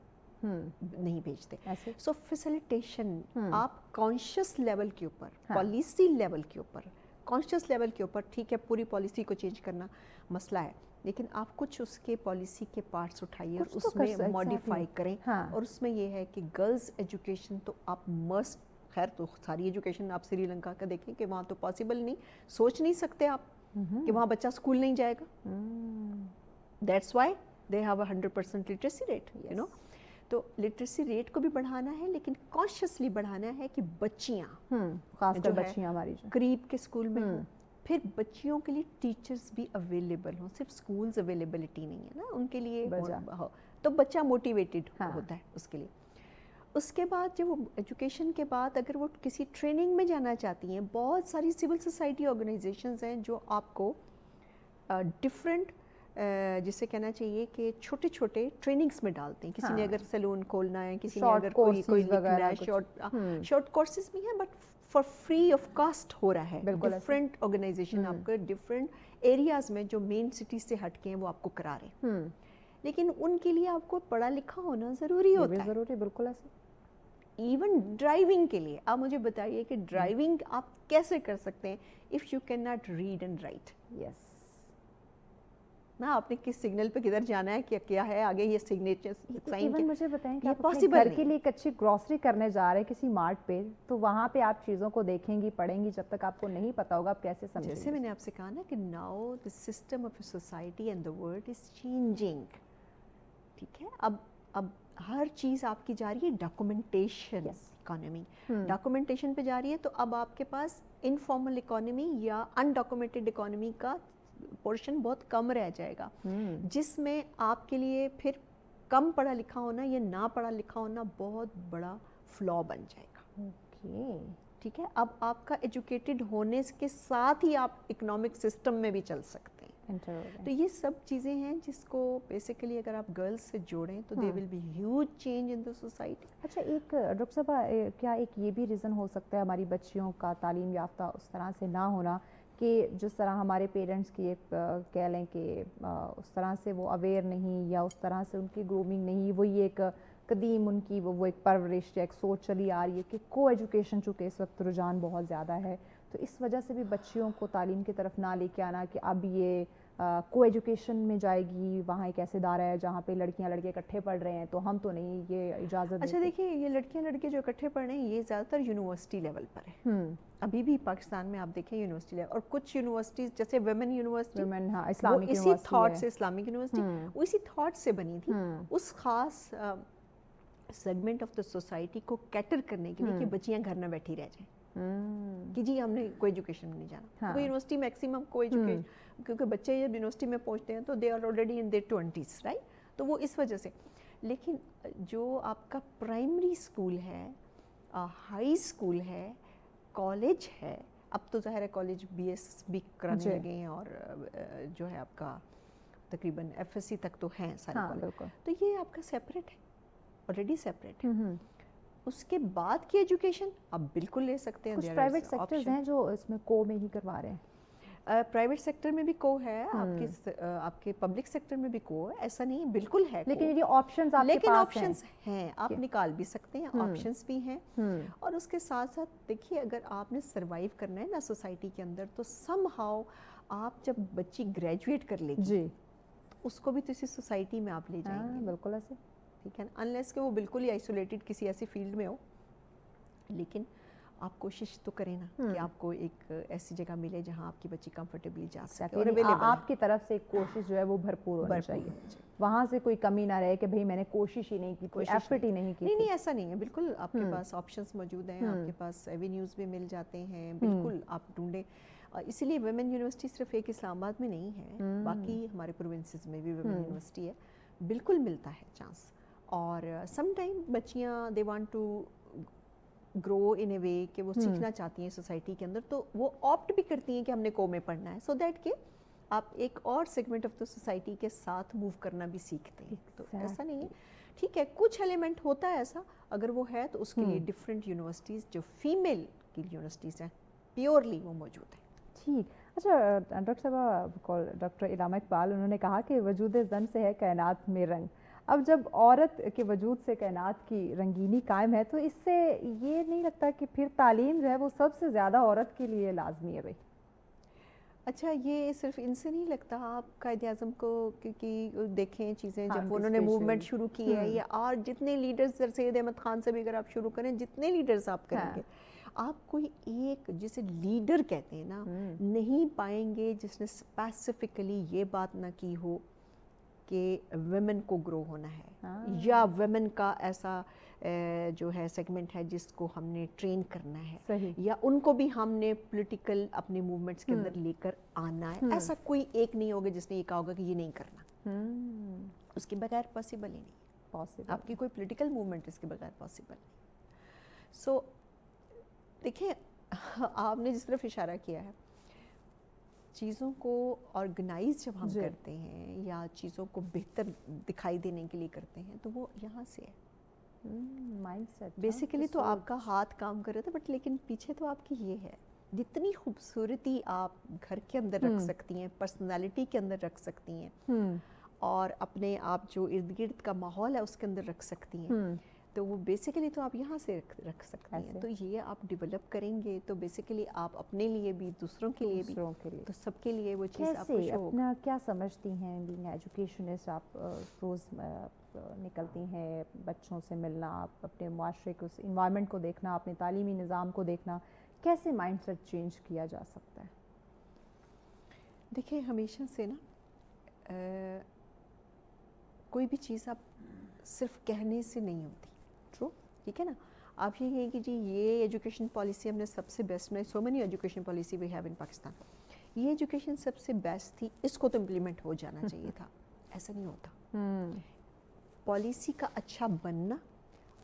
B: نہیں بھیجتے. سو فیسیلیٹیشن آپ کانشیس لیول کے اوپر، پالیسی لیول کے اوپر، کانشیس لیول کے اوپر، ٹھیک ہے پوری پالیسی کو چینج کرنا مسئلہ ہے، لیکن آپ کچھ اس کے پالیسی کے پارٹس اٹھائیے اور اس میں ماڈیفائی کریں. اور اس میں یہ ہے کہ گرلز ایجوکیشن تو آپ مسٹ، خیر تو ساری ایجوکیشن آپ سری لنکا کا دیکھیں کہ وہاں تو پاسبل نہیں، سوچ نہیں سکتے آپ کہ وہاں بچہ اسکول نہیں جائے گا. That's why they have 100% literacy rate, you know. تو لٹریسی ریٹ کو بھی بڑھانا ہے، لیکن کانشیسلی بڑھانا ہے کہ بچیاں،
A: خاص کر بچیاں ہماری
B: قریب کے اسکول میں ہوں، پھر بچیوں کے لیے ٹیچرز بھی اویلیبل ہوں، صرف اسکولز اویلیبلٹی نہیں ہے نا ان کے لیے، تو بچہ موٹیویٹڈ ہوتا ہے اس کے لیے. اس کے بعد جب وہ ایجوکیشن کے بعد اگر وہ کسی ٹریننگ میں جانا چاہتی ہیں، بہت ساری سول سوسائٹی آرگنائزیشنز ہیں جو آپ کو ڈفرینٹ، جسے کہنا چاہیے کہ چھوٹے چھوٹے ٹریننگز میں ڈالتے ہیں. کسی نے اگر سیلون کھولنا ہے، کسی نے اگر کوئی لکھنا ہے، شارٹ کورسز بھی ہیں، but for free of cost ہو رہا ہے. ڈفرینٹ آرگنائزیشن آپ کو ڈفرینٹ ایریاز میں جو مین سٹیز سے ہٹ کے ہیں وہ آپ کو کرا رہے ہیں، لیکن ان کے لیے آپ کو پڑھا لکھا ہونا ضروری ہوتا ہے.
A: ضروری، بالکل ایسے.
B: ایون ڈرائیونگ کے لیے آپ مجھے بتائیے کہ ڈرائیونگ آپ کیسے کر سکتے ہیں if you can not read and write.
A: Yes,
B: نا آپ نے کس سگنل پہ کدھر جانا ہے، کیا ہے آگے، یہ سگنیچر سائن.
A: ایون مجھے بتائیں کہ آپ
B: پاسبل
A: گھر کے لیے ایک اچھی گروسری کرنے جا رہے ہیں کسی مارٹ پہ، تو وہاں پہ آپ چیزوں کو دیکھیں گی، پڑھیں گی، جب تک آپ کو نہیں پتا ہوگا آپ کیسے سمجھیں گے.
B: جیسے میں نے آپ سے کہا نا کہ now the system of a society and the world is changing. ٹھیک ہے، اب ہر چیز آپ کی جا رہی ہے ڈاکومنٹیشن اکانومی، ڈاکومنٹیشن پہ جا رہی ہے. تو اب آپ کے پاس انفارمل اکانومی یا انڈاکومنٹڈ اکانومی کا پورشن بہت کم رہ جائے گا، جس میں آپ کے لیے پھر کم پڑھا لکھا ہونا یا نہ پڑھا لکھا ہونا بہت بڑا فلا بن جائے گا. ٹھیک ہے، اب آپ کا ایجوکیٹڈ ہونے کے ساتھ ہی آپ اکنامک سسٹم میں بھی چل سکتے ہیں.
A: Enter हो गए।
B: तो ये सब चीज़ें हैं जिसको बेसिकली अगर आप गर्ल्स से जोड़ें तो they will be huge change in the society.
A: अच्छा, एक डॉक्टर साहबा, क्या एक ये भी रीज़न हो सकता है हमारी बच्चियों का तालीम याफ्ता उस तरह से ना होना कि जिस तरह हमारे पेरेंट्स की एक कह लें कि उस तरह से वो अवेयर नहीं, या उस तरह से उनकी ग्रूमिंग नहीं, वो ये एक कदीम उनकी वो एक परवरिश या एक सोच चली आ रही है कि को एजुकेशन चूँकि इस वक्त रुझान बहुत ज़्यादा है, तो इस वजह से भी बच्चियों को तालीम की तरफ ना लेके आना कि अब ये को एजुकेशन में जाएगी, वहाँ एक ऐसे दायरा है जहाँ पे लड़कियाँ लड़के इकट्ठे पढ़ रहे हैं, तो हम तो नहीं ये इजाज़त
B: अच्छा
A: देते।
B: देखिए, ये लड़कियां लड़के जो इकट्ठे पढ़ रहे हैं ये ज़्यादातर यूनिवर्सिटी लेवल पर है। अभी भी पाकिस्तान में आप देखें यूनिवर्सिटी लेवल, और कुछ यूनिवर्सिटीज़ जैसे वुमेन यूनिवर्सिटी,
A: वुमेन, हाँ,
B: वो
A: इस्लामिक
B: इसी
A: यूनिवर्सिटी
B: थॉट
A: है।
B: से, इस्लामिक यूनिवर्सिटी वो इसी थॉट से बनी थी, उस खास सेगमेंट ऑफ द सोसाइटी को कैटर करने के लिए कि बच्चियां घर में बैठी रह जाएं, कि जी हमने कोई एजुकेशन में नहीं जाना।
A: हाँ।
B: तो यूनिवर्सिटी मैक्सिमम को एजुकेशन, क्योंकि बच्चे जब यूनिवर्सिटी में पहुंचते हैं तो they are already in their 20s, right? तो वो इस वजह से। लेकिन जो आपका प्राइमरी स्कूल है, हाई स्कूल है, कॉलेज है, अब तो ज़ाहिर है कॉलेज BS भी कराने लगे हैं, और जो है आपका तकरीबन FSC तक तो हैं सारे कॉलेज। तो ये आपका सेपरेट है, ऑलरेडी सेपरेट है। उसके बाद की एजुकेशन आप बिल्कुल ले सकते हैं।
A: कुछ प्राइवेट सेक्टर्स हैं जो इसमें को में ही करवा रहे हैं।
B: प्राइवेट सेक्टर में भी को है, आपके पब्लिक सेक्टर में भी को है, ऐसा नहीं बिल्कुल है।
A: लेकिन ये ऑप्शंस आपके
B: लेकिन
A: पास
B: ऑप्शंस हैं, आप निकाल भी सकते हैं, ऑप्शंस भी हैं। और उसके साथ साथ देखिए, अगर आपने सरवाइव करना है ना सोसाइटी के अंदर, तो समहाउ आप जब बच्ची ग्रेजुएट कर लेगी
A: जी,
B: उसको भी तो इसी सोसाइटी में आप ले जाएंगे।
A: बिल्कुल ऐसे,
B: ठीक है ना, अनलेस कि वो बिल्कुल ही आइसोलेटेड किसी ऐसी फील्ड में हो। लेकिन आप कोशिश तो करें ना कि आपको एक ऐसी जगह मिले जहां आपकी बच्ची कंफर्टेबली जा सके, और अवेलेबल
A: आपकी तरफ से एक कोशिश जो है वो भरपूर होनी चाहिए, वहाँ से कोई कमी ना रहे कि भाई मैंने कोशिश ही नहीं की, कोई एफर्ट ही नहीं की।
B: नहीं, ऐसा नहीं है, बिल्कुल आपके पास ऑप्शंस मौजूद हैं, आपके पास एवेन्यूज़ भी मिल जाते हैं, बिल्कुल आप ढूंढें। इसीलिए वुमेन यूनिवर्सिटी सिर्फ एक इस्लामाबाद में नहीं है, बाकी हमारे प्रोविंसेस में भी वुमेन यूनिवर्सिटी है, बिल्कुल मिलता है चांस। और सम टाइम बच्चियाँ they want to grow in a way कि वो सीखना चाहती हैं सोसाइटी के अंदर, तो वो ऑप्ट भी करती हैं कि हमने को में पढ़ना है, सो दैट कि आप एक और सेगमेंट ऑफ द सोसाइटी के साथ मूव करना भी सीखते हैं। तो ऐसा नहीं है, ठीक है, कुछ एलिमेंट होता है ऐसा, अगर वो है तो उसके लिए डिफरेंट यूनिवर्सिटीज़ जो फीमेल की यूनिवर्सिटीज़ हैं प्योरली वो मौजूद है।
A: ठीक। अच्छा डॉक्टर साहब, डॉक्टर इलामा इकबाल, उन्होंने कहा कि वजूद ज़न से है कायनात में रंग। अब जब औरत के वजूद से कायनात की रंगीनी कायम है, तो इससे ये नहीं लगता कि फिर तालीम जो है वो सबसे ज़्यादा औरत के लिए लाजमी है भाई?
B: अच्छा, ये सिर्फ इनसे नहीं लगता, आप कायदे आज़म को क्योंकि देखें चीज़ें,
A: हाँ,
B: जब उन्होंने मूवमेंट शुरू की है, या और जितने लीडर्स, सैयद अहमद खान से भी अगर आप शुरू करें, जितने लीडर्स आप करेंगे, आप कोई एक जिसे लीडर कहते हैं ना, नहीं पाएंगे जिसने स्पेसिफिकली ये बात ना की हो कि वुमेन को ग्रो होना है, या वुमेन का ऐसा जो है सेगमेंट है जिसको हमने ट्रेन करना है,
A: सही,
B: या उनको भी हमने पॉलिटिकल अपने मूवमेंट्स के अंदर लेकर आना है। ऐसा कोई एक नहीं होगा जिसने ये कहा होगा कि ये नहीं करना, उसके बगैर पॉसिबल ही नहीं, पॉसिबल आपकी कोई पॉलिटिकल मूवमेंट इसके बगैर पॉसिबल नहीं। सो देखिए, आपने जिस तरफ इशारा किया है, चीज़ों को ऑर्गेनाइज जब हम करते हैं या चीज़ों को बेहतर दिखाई देने के लिए करते हैं, तो वो यहाँ से है,
A: माइंडसेट
B: बेसिकली। तो आपका हाथ काम कर रहा था, बट लेकिन पीछे तो आपकी ये है, जितनी खूबसूरती आप घर के अंदर रख सकती हैं, पर्सनालिटी के अंदर रख सकती हैं, और अपने आप जो इर्द गिर्द का माहौल है उसके अंदर रख सकती हैं, तो वो बेसिकली तो आप यहाँ से रख सकते हैं। तो ये आप डेवलप करेंगे तो बेसिकली आप अपने लिए भी, दूसरों के लिए भी, तो सबके लिए वो चीज़ आपको शो
A: अपना क्या समझती हैं बीइंग एजुकेशनिस्ट? आप रोज़ निकलती हैं बच्चों से मिलना, आप अपने माशरे के उस इन्वायरमेंट को देखना, अपने तालीमी निज़ाम को देखना, कैसे माइंडसेट चेंज किया जा सकता है?
B: देखिए, हमेशा से ना कोई भी चीज़ आप सिर्फ कहने से नहीं होती, ट्रू, ठीक है ना। आप ये कहें कि जी ये एजुकेशन पॉलिसी हमने सबसे बेस्ट बनाई, so many education policy we have in Pakistan, ये एजुकेशन सबसे बेस्ट थी, इसको तो इम्प्लीमेंट हो जाना चाहिए था, ऐसा नहीं होता। पॉलिसी का अच्छा बनना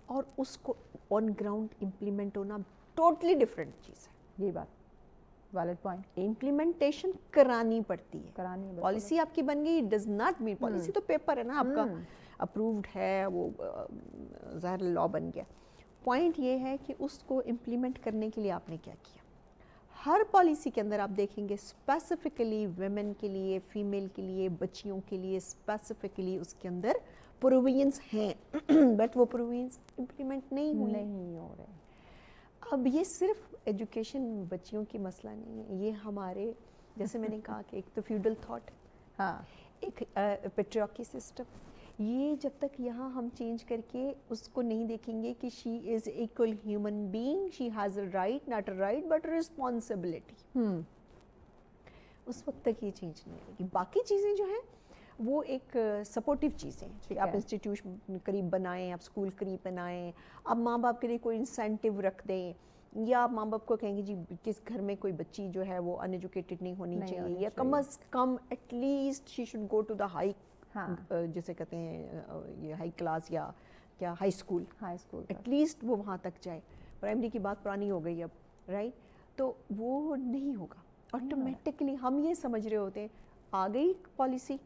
B: और उसको ऑन ग्राउंड इम्प्लीमेंट होना टोटली डिफरेंट चीज़ है।
A: ये बात वैलिड पॉइंट,
B: इम्प्लीमेंटेशन करानी पड़ती है।
A: करानी है।
B: पॉलिसी आपकी बन गई, डज नॉट मीन पॉलिसी तो पेपर है ना आपका, अप्रूव्ड है, वो ज़ाहिर लॉ बन गया। पॉइंट ये है कि उसको इम्प्लीमेंट करने के लिए आपने क्या किया। हर पॉलिसी के अंदर आप देखेंगे स्पेसिफिकली वुमेन के लिए, फीमेल के लिए, बच्चियों के लिए स्पेसिफिकली उसके अंदर प्रोविजंस हैं बट वो प्रोविजंस इम्प्लीमेंट नहीं
A: हो रहे।
B: अब ये सिर्फ एजुकेशन बच्चियों की मसला नहीं है, ये हमारे जैसे मैंने कहा कि एक तो फ्यूडल थॉट,
A: हाँ,
B: एक पेट्रियार्की सिस्टम, ये जब तक यहाँ हम चेंज करके उसको नहीं देखेंगे कि she is equal human being, she has a right, not a right but responsibility, उस वक्त तक ये चेंज नहीं आएगी। बाकी चीज़ें जो हैं वो एक सपोर्टिव चीज़ें हैं, आप इंस्टीट्यूशन करीब बनाएं, आप स्कूल करीब बनाएं, आप माँ बाप के लिए कोई इंसेंटिव रख दें, या आप माँ बाप को कहेंगे जी किस घर में कोई बच्ची जो है वो अनएजुकेटेड नहीं होनी चाहिए, या कम अज़ कम at least she should go to the high, जिसे कहते हैं ये हाई क्लास या क्या हाई स्कूल एटलीस्ट वो वहाँ तक जाए। प्राइमरी की बात पुरानी हो गई अब, राइट? तो वो नहीं होगा ऑटोमेटिकली। हम ये समझ रहे होते हैं आ गई पॉलिसी,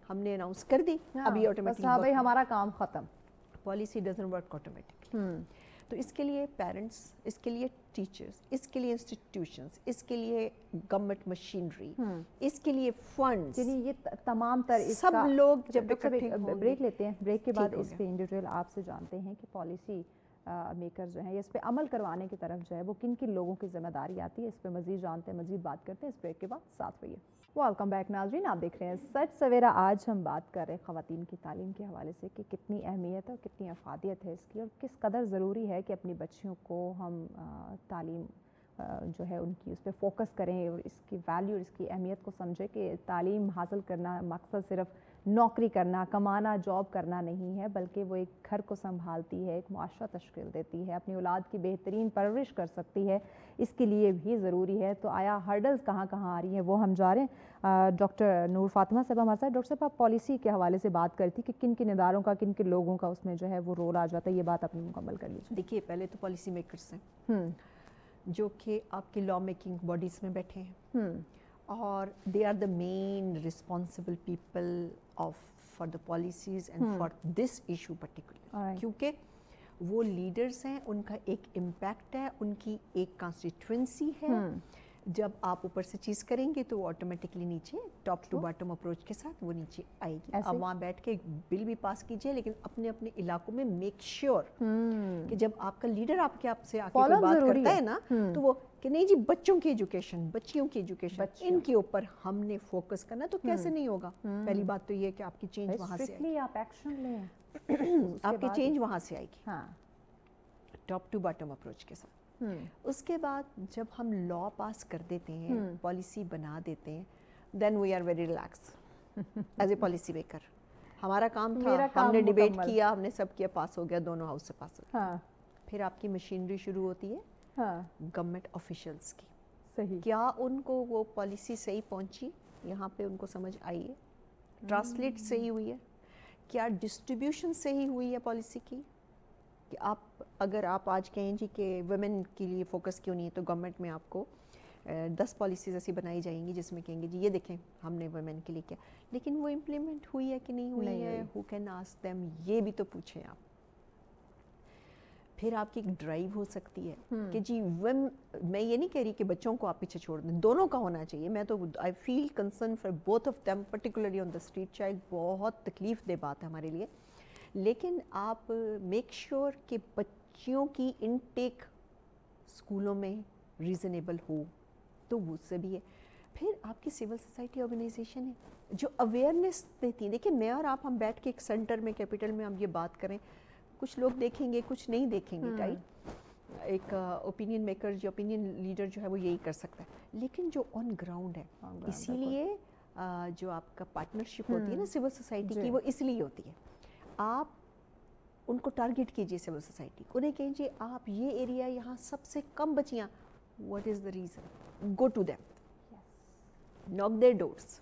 B: हमने अनाउंस कर दी, अब ये ऑटोमेटिकली
A: हाँ भाई हमारा काम खत्म।
B: Policy doesn't work automatically. तो इसके लिए पेरेंट्स, इसके लिए टीचर्स, इसके लिए इंस्टीट्यूशंस, इसके लिए गवर्नमेंट मशीनरी, इसके लिए फंड्स,
A: ये तमाम
B: सब लोग जब इकट्ठे होंगे।
A: ब्रेक लेते हैं, ब्रेक के बाद इस पे इन डिटेल आपसे जानते हैं कि पॉलिसी मेकर जो है इस पे अमल करवाने की तरफ जो है वो किन किन लोगों की जिम्मेदारी आती है। इस पे मजीद जानते हैं, मजीद बात करते हैं इस ब्रेक के बाद। साथ रहिए। वेलकम बैक नाज़रीन, आप देख रहे हैं सच सवेरा। आज हम बात कर रहे हैं ख़वातीन की तालीम के हवाले से कि कितनी अहमियत है और कितनी अफादियत है इसकी, और किस कदर ज़रूरी है कि अपनी बच्चियों को हम तालीम जो है उनकी उस पर फोकस करें और इसकी वैल्यू, इसकी अहमियत को समझें कि तालीम हासिल करना मकसद सिर्फ नौकरी करना, कमाना, जॉब करना नहीं है, बल्कि वो एक घर को संभालती है, एक मुआशरा तश्कील देती है, अपनी औलाद की बेहतरीन परवरिश कर सकती है, इसके लिए भी ज़रूरी है। तो आया हर्डल्स कहाँ कहाँ आ रही हैं वो हम जा रहे हैं। डॉक्टर नूर फातिमा साहब हमारे साथ। डॉक्टर साहब, आप पॉलिसी के हवाले से बात करती कि किन किन इदारों का, किन किन लोगों का उसमें जो है वो रोल आ जाता है, ये बात आपने मुकम्मल कर लीजिए।
B: देखिए, पहले तो पॉलिसी मेकर्स हैं जो कि आपकी लॉ मेकिंग बॉडीज़ में बैठे हैं, और they are the main responsible people for the policies and for this issue particular, क्योंकि वो लीडर्स हैं, उनका एक इम्पैक्ट है, उनकी एक कॉन्स्टिट्यूंसी है। जब आप ऊपर से चीज़ करेंगे तो वो ऑटोमेटिकली नीचे टॉप टू बॉटम अप्रोच के साथ वो नीचे आएगी। आप वहाँ बैठ के एक बिल भी पास कीजिए, लेकिन अपने अपने इलाकों में मेक श्योर कि जब आपका लीडर आपसे आके कोई बात करता है ना, तो वो कि नहीं जी बच्चों की एजुकेशन, बच्चियों की एजुकेशन, इनके ऊपर हमने फोकस करना। तो कैसे नहीं होगा? पहली बात तो ये कि आपकी चेंज वहाँ से आएगी,
A: आप एक्शन लें,
B: आपकी चेंज वहाँ से आएगी टॉप टू बॉटम अप्रोच के साथ। उसके बाद जब हम लॉ पास कर देते हैं, पॉलिसी बना देते हैं, then we are very relax as a policy maker. हमारा काम था, हमने डिबेट किया, हमने सब किया, पास हो गया, दोनों हाउस से पास हो गया। फिर आपकी मशीनरी शुरू होती है गवर्नमेंट ऑफिशियल्स की।
A: सही,
B: क्या उनको वो पॉलिसी सही पहुंची, यहाँ पे उनको समझ आई है, ट्रांसलेट सही हुई है, क्या डिस्ट्रीब्यूशन सही हुई है पॉलिसी की, कि आप अगर आप आज कहें जी कि वुमेन के लिए फोकस क्यों नहीं है, तो गवर्नमेंट में आपको 10 पॉलिसीज़ ऐसी बनाई जाएंगी जिसमें कहेंगे जी ये देखें हमने वुमेन के लिए क्या, लेकिन वो इम्प्लीमेंट हुई है कि नहीं हुई है, हु कैन आस्क देम, ये भी तो पूछें आप। फिर आपकी एक ड्राइव हो सकती है कि जी मैं ये नहीं कह रही कि बच्चों को आप पीछे छोड़ दें, दोनों का होना चाहिए। मैं तो I feel concern for both of them, particularly on the street child. बहुत तकलीफ दे बात है हमारे लिए, लेकिन आप मेक श्योर कि बच्चियों की इनटेक स्कूलों में रीज़नेबल हो, तो वो उससे भी है। फिर आपकी सिविल सोसाइटी ऑर्गेनाइजेशन है जो अवेयरनेस देती है। देखिए, मैं और आप हम बैठ के एक सेंटर में, कैपिटल में हम ये बात करें, कुछ लोग देखेंगे, कुछ नहीं देखेंगे, राइट? एक ओपिनियन मेकर, जो ओपिनियन लीडर जो है वो यही कर सकता है, लेकिन जो ऑन ग्राउंड है, इसीलिए जो आपका पार्टनरशिप होती है ना सिविल सोसाइटी की, वो इसलिए होती है। आप उनको टारगेट कीजिए सिविल सोसाइटी, उन्हें कीजिए आप ये एरिया यहाँ सबसे कम बच्चियाँ, what is the reason, go to them, knock their doors,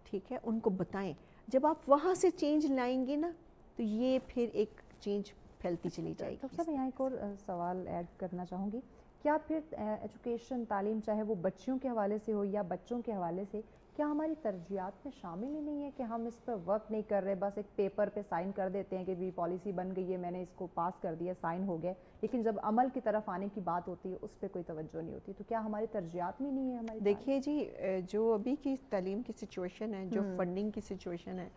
B: ठीक है, उनको बताएं। जब आप वहाँ से चेंज लाएंगे ना, तो ये फिर एक चेंज پھیلتی چلی جائے
A: ڈاکٹر
B: گی.
A: صاحب یہاں ایک اور سوال ایڈ کرنا چاہوں گی, کیا پھر ایجوکیشن تعلیم چاہے وہ بچیوں کے حوالے سے ہو یا بچوں کے حوالے سے, کیا ہماری ترجیحات میں شامل ہی نہیں ہے کہ ہم اس پہ ورک نہیں کر رہے, بس ایک پیپر پہ سائن کر دیتے ہیں کہ بھی پالیسی بن گئی ہے, میں نے اس کو پاس کر دیا, سائن ہو گئے, لیکن جب عمل کی طرف آنے کی بات ہوتی ہے اس پہ کوئی توجہ نہیں ہوتی, تو کیا ہماری ترجیحات میں نہیں ہے ہماری؟
B: دیکھیے جی, جو ابھی کی تعلیم کی سچویشن ہے, جو فنڈنگ کی سچویشن ہے,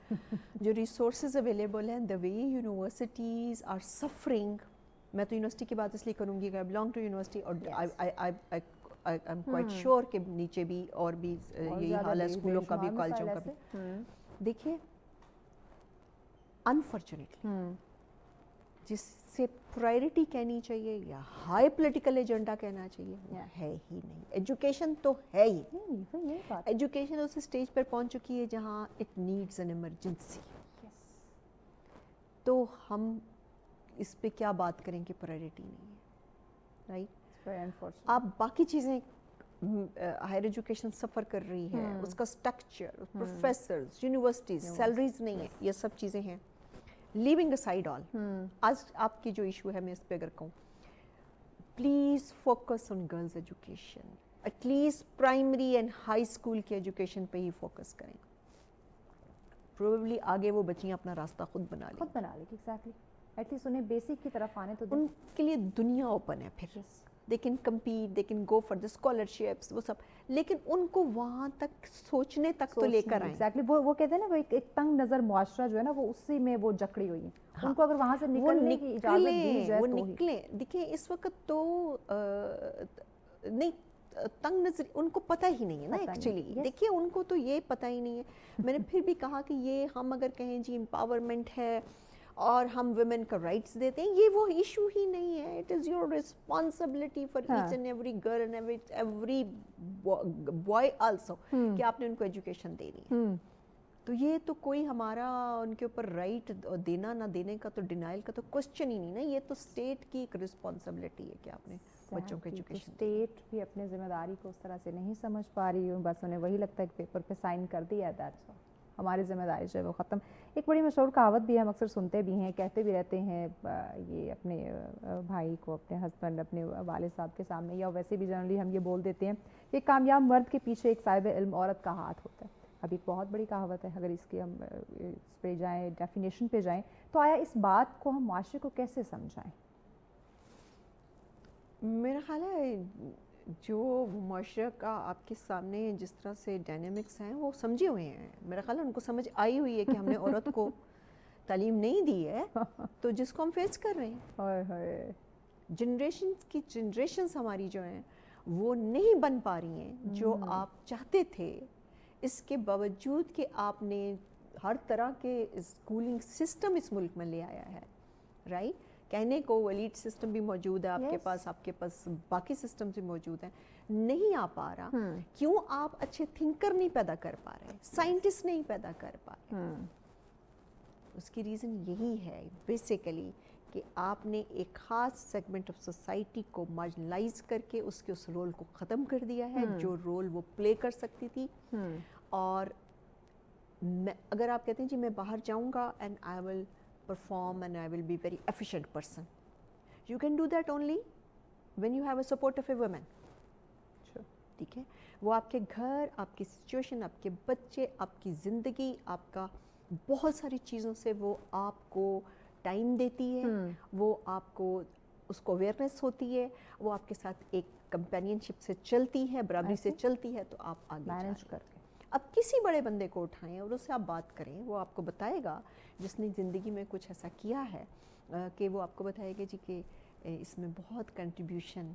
B: جو ریسورسز اویلیبل ہیں, the way universities are suffering, میں تو یونیورسٹی کی بات اس لیے کروں گی کہ I belong to university اور I'm quite sure کہ نیچے بھی اور بھی یہی حال ہے, اسکولوں کا بھی, کالجوں کا بھی. دیکھیے انفارچونیٹلی جس سے پرائرٹی کہنی چاہیے یا ہائی پولیٹیکل ایجنڈا کہنا چاہیے, وہ ہے ہی نہیں. ایجوکیشن تو ہے ہی نہیں. ایجوکیشن اس اسٹیج پر پہنچ چکی ہے جہاں اٹ نیڈز این ایمرجنسی. تو ہم اس پہ کیا بات کریں کہ پرائرٹی نہیں ہے, رائٹ. آپ باقی چیزیں ہائر ایجوکیشن سفر کر رہی ہے, اس کا اسٹرکچر, پروفیسرز, یونیورسٹیز, سیلریز نہیں ہے, یہ سب چیزیں ہیں. لیونگ اسائڈ آل, آج آپ کی جو ایشو ہے میں اس پہ اگر کہوں, please focus on girls education, at least primary and high school کی ایجوکیشن پہ ہی فوکس کریں. پروبیبلی آگے وہ بچیاں اپنا راستہ خود بنا لیں.
A: ایگزیکٹلی, ایٹ لیسٹ انہیں بیسک کی طرف آنے تو
B: ان کے لیے دنیا اوپن ہے. پھر they can compete, they can go for the scholarships, وہ سب, لیکن ان کو وہاں تک سوچنے تک تو لے کر آئیں.
A: ایگزیکٹلی, وہ کہتے ہیں نا, وہ ایک تنگ نظر معاشرہ جو ہے نا, وہ اسی میں وہ جکڑی ہوئی ہیں. ان کو اگر وہاں سے نکلنے کی اجازت دی جائے تو
B: نکلیں. دیکھیں اس وقت تو نہیں, تنگ نظر ان کو پتہ ہی نہیں ہے نا ایکچولی. دیکھیے ان کو تو یہ پتہ ہی نہیں ہے. میں نے پھر بھی کہا کہ یہ ہم اگر کہیں جی امپاورمنٹ ہے اور ہم ویمن کا رائٹس دیتے ہیں, یہ وہ ایشو ہی نہیں ہے. It is your responsibility for each and every girl and every boy also کہ آپ نے ان کو ایجوکیشن دینی ہے. تو یہ تو کوئی ہمارا ان کے اوپر رائٹ دینا نہ دینے کا تو ڈینائل کا تو کوسچن ہی نہیں نا. یہ تو اسٹیٹ کی ایک رسپانسبلٹی ہے کہ آپ نے بچوں کو ایجوکیشن.
A: اسٹیٹ بھی اپنے ذمہ داری کو اس طرح سے نہیں سمجھ پا رہی ہوں, بس انہیں وہی لگتا ہے کہ پیپر پہ سائن کر دیا ہے, دیٹس آل, ہماری ذمہ داری جو ہے وہ ختم. ایک بڑی مشہور کہاوت بھی ہے, ہم اکثر سنتے بھی ہیں, کہتے بھی رہتے ہیں یہ اپنے بھائی کو, اپنے ہسبینڈ, اپنے والد صاحب کے سامنے, یا ویسے بھی جنرلی ہم یہ بول دیتے ہیں کہ کامیاب مرد کے پیچھے ایک صاحب علم عورت کا ہاتھ ہوتا ہے. ابھی ایک بہت بڑی کہاوت ہے, اگر اس کی ہم اس پہ جائیں, ڈیفینیشن پہ جائیں, تو آیا اس بات کو ہم معاشرے کو کیسے سمجھائیں؟
B: میرا خیال ہے جو معاشرہ کا آپ کے سامنے جس طرح سے ڈائنامکس ہیں وہ سمجھے ہوئے ہیں. میرا خیال ہے ان کو سمجھ آئی ہوئی ہے کہ ہم نے عورت کو تعلیم نہیں دی ہے, تو جس کو ہم فیس کر رہے ہیں. جنریشنز ہماری جو ہیں وہ نہیں بن پا رہی ہیں جو آپ چاہتے تھے, اس کے باوجود کہ آپ نے ہر طرح کے اسکولنگ سسٹم اس ملک میں لے آیا ہے, رائٹ. کہنے کو ولیڈ سسٹم بھی موجود ہے آپ کے پاس, آپ کے پاس باقی سسٹم بھی موجود ہیں, نہیں آ پا رہا. کیوں آپ اچھے تھنکر نہیں پیدا کر پا رہے, سائنٹسٹ نہیں پیدا کر پا رہے؟ اس کی ریزن یہی ہے بیسیکلی کہ آپ نے ایک خاص سیگمنٹ آف سوسائٹی کو مارجنلائز کر کے اس کے اس رول کو ختم کر دیا ہے جو رول وہ پلے کر سکتی تھی. اور اگر آپ کہتے ہیں جی میں باہر جاؤں گا and I will perform and I will be very efficient person, you can do that only when you have a support of a woman. ٹھیک ہے, وہ آپ کے گھر, آپ کی سچویشن, آپ کے بچے, آپ کی زندگی, آپ کا بہت ساری چیزوں سے وہ آپ کو ٹائم دیتی ہے, وہ آپ کو اس کو اویئرنیس ہوتی ہے, وہ آپ کے ساتھ ایک کمپینین شپ سے چلتی ہے, برابری سے چلتی ہے, تو آپ آگے مینیج کر کے اب کسی بڑے بندے کو اٹھائیں اور اس سے آپ بات کریں, وہ آپ کو بتائے گا, جس نے زندگی میں کچھ ایسا کیا ہے کہ وہ آپ کو بتائے گا جی کہ اس میں بہت کنٹریبیوشن,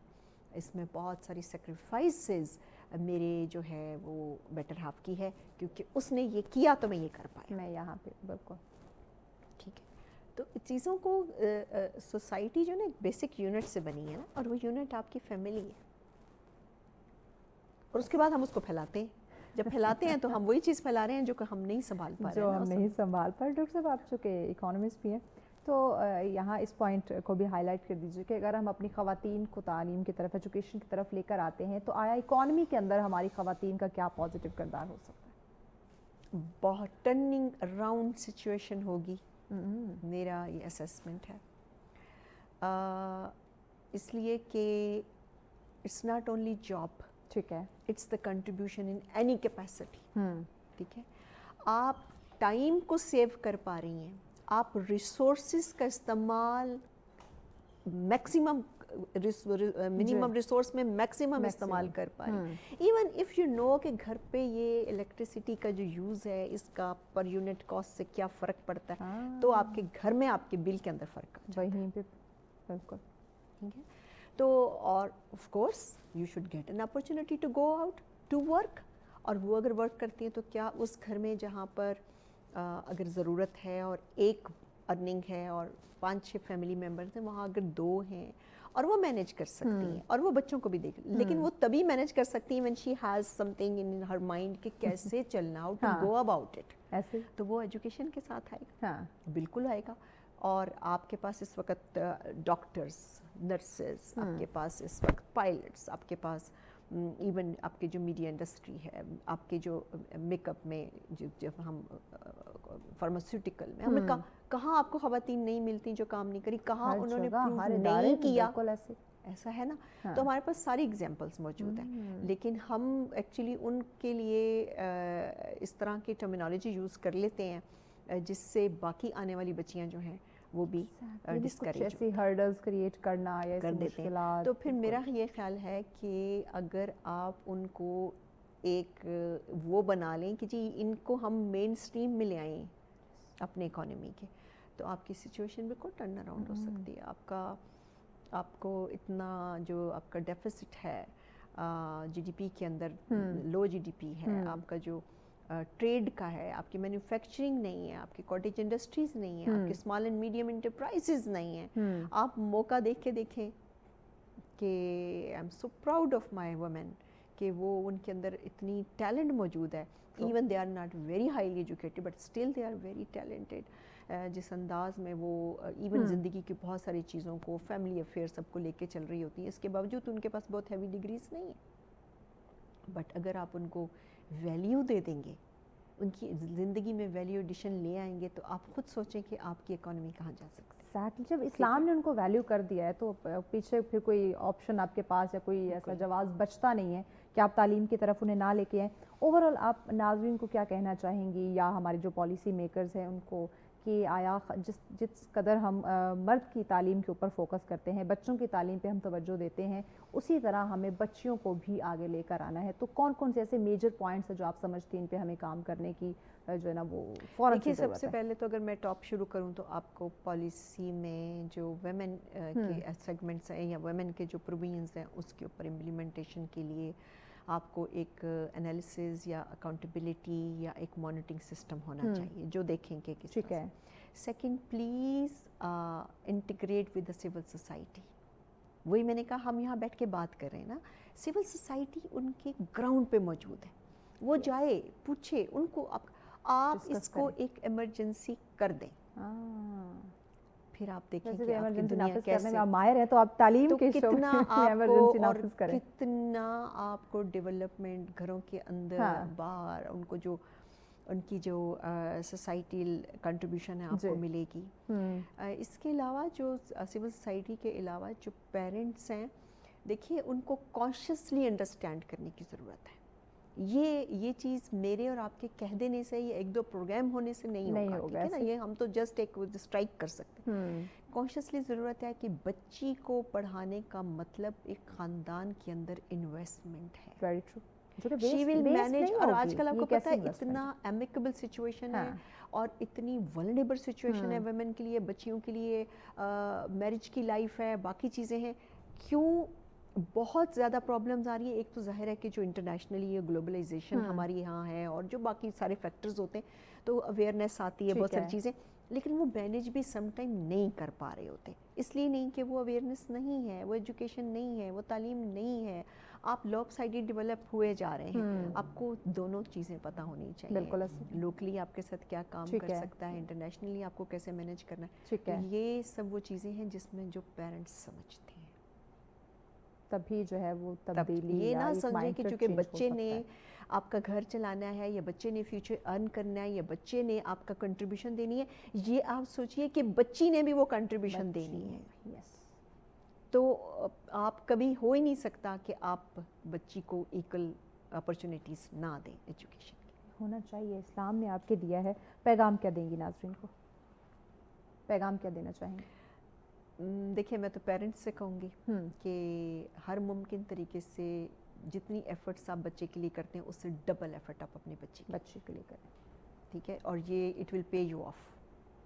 B: اس میں بہت ساری سیکریفائسز میرے جو ہے وہ بیٹر ہاف کی ہے, کیونکہ اس نے یہ کیا تو میں یہ کر پایا,
A: میں یہاں پہ. بالکل
B: ٹھیک ہے. تو چیزوں کو سوسائٹی جو نا ایک بیسک یونٹ سے بنی ہے نا, اور وہ یونٹ آپ کی فیملی ہے, اور اس کے بعد ہم اس کو پھیلاتے ہیں. جب پھیلاتے ہیں تو ہم وہی چیز پھیلا رہے ہیں جو کہ ہم نہیں سنبھال پا رہے ہیں,
A: جو ہم نہیں سنبھال پا رہے. ڈاکٹر صاحب آپ چونکہ اکانومسٹ بھی ہیں, تو یہاں اس پوائنٹ کو بھی ہائی لائٹ کر دیجیے کہ اگر ہم اپنی خواتین کو تعلیم کی طرف, ایجوکیشن کی طرف لے کر آتے ہیں, تو آیا اکانومی کے اندر ہماری خواتین کا کیا پازیٹیو کردار ہو سکتا ہے؟
B: بہت ٹرننگ اراؤنڈ سچویشن ہوگی, میرا یہ اسیسمنٹ ہے. اس لیے کہ اٹس ناٹ اونلی جاب،
A: ٹھیک ہے،
B: it's the contribution in any capacity. ٹھیک ہے، آپ ٹائم کو سیو کر پا رہی ہیں، آپ ریسورسز کا استعمال میکسیمم منیمم ریسورس میں میکسیمم استعمال کر پا رہی ہیں. ایون اف یو نو کہ گھر پہ یہ الیکٹریسٹی کا جو یوز ہے اس کا پر یونٹ کاسٹ سے کیا فرق پڑتا ہے، تو آپ کے گھر میں آپ کے بل کے اندر فرق آ جاتا ہے.
A: وہیں پہ بالکل
B: ٹھیک ہے، تو اور of course you should get an opportunity to go out to work. اور وہ اگر ورک کرتی ہیں تو کیا اس گھر میں جہاں پر اگر ضرورت ہے اور ایک ارننگ ہے اور 5-6 فیملی ممبرز ہیں، وہاں اگر 2 ہیں اور وہ مینیج کر سکتی ہیں اور وہ بچوں کو بھی دیکھ، لیکن وہ تبھی مینیج کر سکتی ہیں when she has something in her mind کہ کیسے چلنا ہو to go about it.
A: ایسے
B: تو وہ ایجوکیشن کے ساتھ آئے گا،
A: ہاں
B: بالکل آئے گا. اور آپ کے پاس اس وقت ڈاکٹرز، نرسز، آپ کے پاس اس وقت پائلٹس، آپ کے پاس ایون آپ کے جو میڈیا انڈسٹری ہے، آپ کے جو میک اپ میں، جب ہم فارماسیوٹیکل میں ہمیں کہاں آپ کو خواتین نہیں ملتی جو کام نہیں کری، کہاں انہوں نے پروو نہیں کیا،
A: بالکل ایسے
B: ایسا ہے نا. تو ہمارے پاس ساری ایگزامپلس موجود ہیں، لیکن ہم ایکچولی ان کے لیے اس طرح کی ٹرمینالوجی یوز کر لیتے ہیں جس سے باقی آنے والی بچیاں جو ہیں وہ بھی ڈسکریج
A: ایسی ہرڈلز کریٹ کرنا یا
B: کر دیتے ہیں. تو پھر میرا یہ خیال ہے کہ اگر آپ ان کو ایک وہ بنا لیں کہ جی ان کو ہم مین اسٹریم میں لے آئیں اپنے اکانومی کے، تو آپ کی سچویشن بالکل ٹرن اراؤنڈ ہو سکتی ہے. آپ کو اتنا جو آپ کا ڈیفیسٹ ہے جی ڈی پی کے اندر، لو جی ڈی پی ہے، آپ کا جو ٹریڈ کا ہے، آپ کی مینوفیکچرنگ نہیں ہے، آپ کی کاٹیج انڈسٹریز نہیں ہیں، آپ کے اسمال اینڈ میڈیم انٹرپرائزز نہیں ہیں. آپ موقع دیکھ کے دیکھیں کہ I am so proud of my women کہ وہ ان کے اندر اتنی ٹیلنٹ موجود ہے. Even they are not very highly educated but still they are very talented. جس انداز میں وہ ایون زندگی کی بہت ساری چیزوں کو، فیملی افیئر سب کو لے کے چل رہی ہوتی ہیں، اس کے باوجود ان کے پاس بہت ہیوی ڈگریز نہیں ہیں. بٹ اگر آپ ان کو ویلیو دے دیں گے، ان کی زندگی میں ویلیو ایڈیشن لے آئیں گے، تو آپ خود سوچیں کہ آپ کی اکانومی کہاں جا سکتی ہے.
A: جب اسلام نے ان کو ویلیو کر دیا ہے تو پیچھے پھر کوئی آپشن آپ کے پاس یا کوئی ایسا جواز بچتا نہیں ہے کہ آپ تعلیم کی طرف انہیں نہ لے کے آئیں. اوورآل آپ ناظرین کو کیا کہنا چاہیں گی، یا ہمارے جو پالیسی میکرز ہیں ان کو، کہ آیا جس قدر ہم مرد کی تعلیم کے اوپر فوکس کرتے ہیں، بچوں کی تعلیم پہ ہم توجہ دیتے ہیں، اسی طرح ہمیں بچیوں کو بھی آگے لے کر آنا ہے. تو کون کون سے ایسے میجر پوائنٹس ہیں جو آپ سمجھتے ہیں ان پہ ہمیں کام کرنے کی جو ہے نا وہ فوراً ضرورت ہے؟
B: سب سے پہلے تو اگر میں ٹاپ شروع کروں تو آپ کو پالیسی میں جو ویمن کے سیگمنٹس ہیں یا ویمن کے جو پروویژنس ہیں اس کے اوپر امپلیمنٹیشن کے لیے آپ کو ایک انالیسز یا اکاؤنٹیبلٹی یا ایک مانیٹرنگ سسٹم ہونا چاہیے جو دیکھیں کہ کس طرح. Second, please integrate with the civil society. وہی میں نے کہا ہم یہاں بیٹھ کے بات کر رہے ہیں نا، سول سوسائٹی ان کے گراؤنڈ پہ موجود ہے، وہ جائے پوچھے ان کو، آپ اس کو ایک ایمرجنسی کر دیں. پھر آپ دیکھیں کہ آپ کی دنیا کیسے
A: ماہر ہے، تو آپ تعلیم کے
B: کتنا آپ کو اور کتنا آپ کو ڈیولپمنٹ گھروں کے اندر باہر ان کو جو ان کی جو سوسائٹیل کنٹریبیوشن ہے آپ کو ملے گی. اس کے علاوہ جو سول سوسائٹی کے علاوہ جو پیرنٹس ہیں، دیکھیے ان کو کانشیسلی انڈرسٹینڈ کرنے کی ضرورت ہے. یہ چیز میرے اور آپ کے کہہ دینے سے یا 1-2 پروگرام ہونے سے نہیں ہوگا، ٹھیک ہے نا. یہ ہم تو جسٹ ایک اسٹرائک کر سکتے ہیں. کانشیسلی ضرورت ہے کہ بچی کو پڑھانے کا مطلب ایک خاندان کے اندر انویسٹمنٹ ہے.
A: Very true.
B: She will manage. اور آج کل آپ کو پتہ ہے اتنا امیکیبل سچویشن ہے اور اتنی ولنریبل سچویشن ہے ویمن کے لیے، بچیوں کے لیے، میرج کی لائف ہے، باقی چیزیں ہیں. کیوں بہت زیادہ پرابلمز آ رہی ہیں؟ ایک تو ظاہر ہے کہ جو انٹرنیشنلی یہ گلوبلائزیشن ہماری یہاں ہے اور جو باقی سارے فیکٹرز ہوتے ہیں تو اویئرنیس آتی ہے، بہت ساری چیزیں، لیکن وہ مینیج بھی سم ٹائم نہیں کر پا رہے ہوتے. اس لیے نہیں کہ وہ اویئرنیس نہیں ہے، وہ ایجوکیشن نہیں ہے، وہ تعلیم نہیں ہے. آپ لوپ سائڈی ڈیولپ ہوئے جا رہے ہیں. آپ کو دونوں چیزیں پتہ ہونی چاہیے. لوکلی آپ کے ساتھ کیا کام کر سکتا ہے، انٹرنیشنلی آپ کو کیسے مینیج کرنا ہے. تو یہ سب وہ چیزیں ہیں جس میں جو پیرنٹس سمجھتے ہیں
A: تبھی جو ہے وہ تبدیلی.
B: یہ نہ سمجھے کہ چونکہ بچے نے آپ کا گھر چلانا ہے یا بچے نے فیوچر ارن کرنا ہے یا بچے نے آپ کا کنٹریبیوشن دینی ہے، یہ آپ سوچئے کہ بچی نے بھی وہ کنٹریبیوشن دینی ہے. तो आप कभी हो ही नहीं सकता कि आप बच्ची को इक्वल अपॉर्चुनिटीज़ ना दें एजुकेशन।
A: होना चाहिए, इस्लाम ने आपके दिया है। पैगाम क्या देंगी नाज़रीन को, पैगाम क्या देना चाहेंगे?
B: देखिए, मैं तो पेरेंट्स से कहूँगी कि हर मुमकिन तरीके से जितनी एफर्ट्स आप बच्चे के लिए करते हैं उससे डबल एफर्ट आप अपने बच्चे
A: के लिए करें,
B: ठीक है, और ये it will pay you of.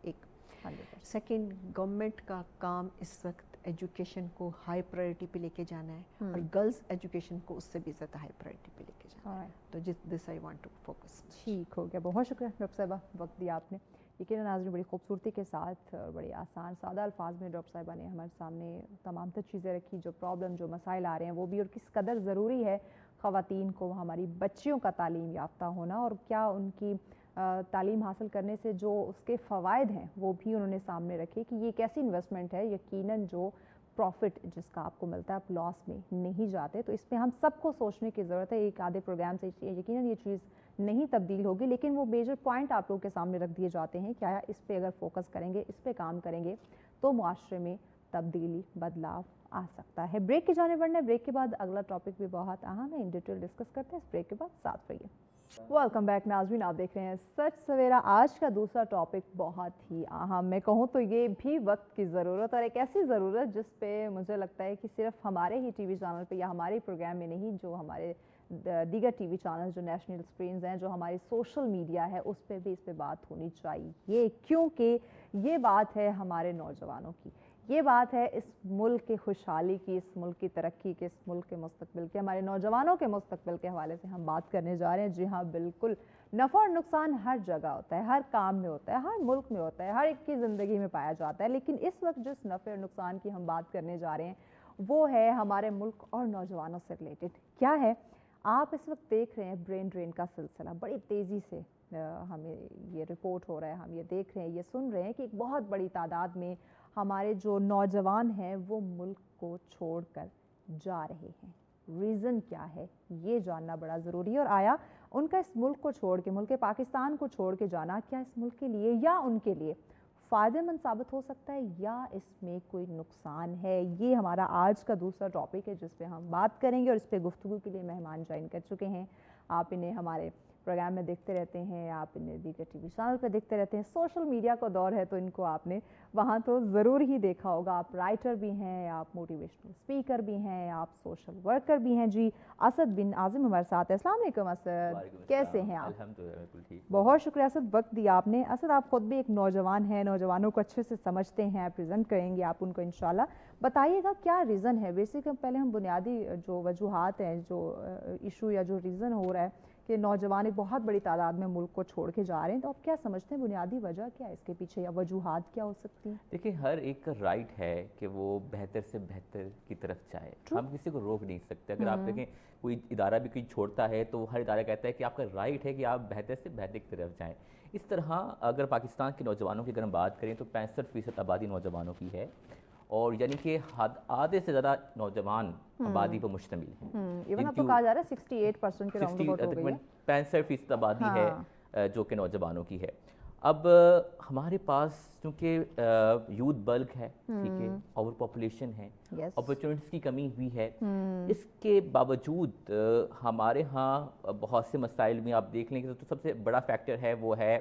B: एक
A: 100%।
B: सेकंड, गवर्नमेंट का काम इस वक्त एजुकेशन को हाई प्रायोरिटी पे लेके जाना है और गर्ल्स एजुकेशन को उससे भी ज़्यादा हाई प्रायोरिटी पे लेके जाना है। तो this I want to focus.
A: ठीक हो गया, बहुत शुक्रिया डॉक्टर साहिबा, वक्त दिया आपने। यकीनन नाज़रीन बड़ी खूबसूरती के साथ और बड़ी आसान सादा अल्फाज में डॉक्टर साहिबा ने हमारे सामने तमाम तर चीज़ें रखी, जो प्रॉब्लम जो मसाइल आ रहे हैं वो भी, और किस कदर ज़रूरी है ख़वातीन को हमारी बच्चियों का तालीम याफ्ता होना, और क्या उनकी तालीम हासिल करने से जो उसके फ़वाइद हैं वो भी उन्होंने सामने रखे कि ये एक ऐसी इन्वेस्टमेंट है यकीनन जो प्रॉफिट जिसका आपको मिलता है आप लॉस में नहीं जाते। तो इस पर हम सबको सोचने की ज़रूरत है। एक आधे प्रोग्राम से यकीनन ये चीज़ नहीं तब्दील होगी, लेकिन वो मेजर पॉइंट आप लोगों के सामने रख दिए जाते हैं। क्या इस पे अगर फोकस करेंगे, इस पे काम करेंगे तो मुआशरे में तब्दीली बदलाव आ सकता है। ब्रेक की जाने बढ़ना है, ब्रेक के बाद अगला टॉपिक भी बहुत अहम है, इन डिटेल डिस्कस करते हैं। इस ब्रेक के बाद साथ रहिए। वेलकम बैक नाज़रीन, आप देख रहे हैं सच सवेरा। आज का दूसरा टॉपिक बहुत ही अहम, मैं कहूँ तो ये भी वक्त की ज़रूरत, और एक ऐसी ज़रूरत जिस पे मुझे लगता है कि सिर्फ हमारे ही टीवी चैनल पे या हमारे प्रोग्राम में नहीं, जो हमारे दीगर टीवी चैनल जो नेशनल स्क्रीन्स हैं, जो हमारी सोशल मीडिया है, उस पर भी इस पर बात होनी चाहिए, क्योंकि ये बात है हमारे नौजवानों की, ये बात है इस मुल्क की खुशहाली की, इस मुल्क की तरक्की की, इस मुल्क के मुस्तकबिल के, हमारे नौजवानों के मुस्तकबिल के हवाले से हम बात करने जा रहे हैं। जी हाँ, बिल्कुल, नफ़ा और नुकसान हर जगह होता है, हर काम में होता है, हर मुल्क में होता है, हर एक की ज़िंदगी में पाया जाता है, लेकिन इस वक्त जिस नफ़े और नुकसान की हम बात करने जा रहे हैं वो है हमारे मुल्क और नौजवानों से रिलेटेड। क्या है? आप इस वक्त देख रहे हैं ब्रेन ड्रेन का सिलसिला बड़ी तेज़ी से हमें ये रिपोर्ट हो रहा है, हम ये देख रहे हैं, ये सुन रहे हैं कि एक बहुत बड़ी तादाद में हमारे जो नौजवान हैं वो मुल्क को छोड़कर जा रहे हैं। रीज़न क्या है ये जानना बड़ा ज़रूरी है, और आया उनका इस मुल्क को छोड़ के, मुल्क पाकिस्तान को छोड़ के जाना क्या इस मुल्क के लिए या उनके लिए फ़ायदेमंद साबित हो सकता है या इसमें कोई नुकसान है? ये हमारा आज का दूसरा टॉपिक है जिस पे हम बात करेंगे, और इस पे गुफ्तगू के लिए मेहमान ज्वाइन कर चुके हैं। आप इन्हें हमारे प्रोग्राम में देखते रहते हैं, आप इन्हें दीगर टीवी चैनल पे देखते रहते हैं, सोशल मीडिया का दौर है तो इनको आपने वहाँ तो ज़रूर ही देखा होगा। आप राइटर भी हैं, आप मोटिवेशनल स्पीकर भी हैं, आप सोशल वर्कर भी हैं। जी, असद बिन आज़िम हमारे साथ है। अस्सलाम वालेकुम असद, कैसे हैं आप? बहुत शुक्रिया असद, वक्त दिया आपने। असद, आप ख़ुद भी एक नौजवान हैं, नौजवानों को अच्छे से समझते हैं, प्रेजेंट करेंगे आप उनको इंशाल्लाह। बताइएगा क्या रीज़न है? बेसिक पहले हम बुनियादी जो वजूहात हैं, जो इशू या जो रीज़न हो रहा है कि नौजवान एक बहुत बड़ी तादाद में मुल्क को छोड़ के जा रहे हैं, तो आप क्या समझते हैं बुनियादी वजह क्या है इसके पीछे या वजूहात क्या हो सकती हैं?
C: देखिए, हर एक का राइट है कि वो बेहतर से बेहतर की तरफ जाए, हम किसी को रोक नहीं सकते। अगर आप देखें कोई इदारा भी कोई छोड़ता है तो हर इदारा कहता है कि आपका राइट है कि आप बेहतर से बेहतर की तरफ जाएँ। इस तरह अगर पाकिस्तान के नौजवानों की अगर हम बात करें तो 65% आबादी नौजवानों की है, और यानी कि आधे से ज़्यादा नौजवान आबादी पर मुश्तमिल है।
A: इवन अब तो कहा जा रहा है 68% के राउंड अबाउट हो गई है।
C: 65% आबादी है जो कि नौजवानों की है। अब हमारे पास चूँकि यूथ बल्क है, ठीक है, ओवर पॉपुलेशन है, अपॉर्चुनिटीज़ की कमी भी है, इसके बावजूद हमारे यहाँ बहुत से मसाइल में आप देख लेंगे तो सबसे बड़ा फैक्टर है वो है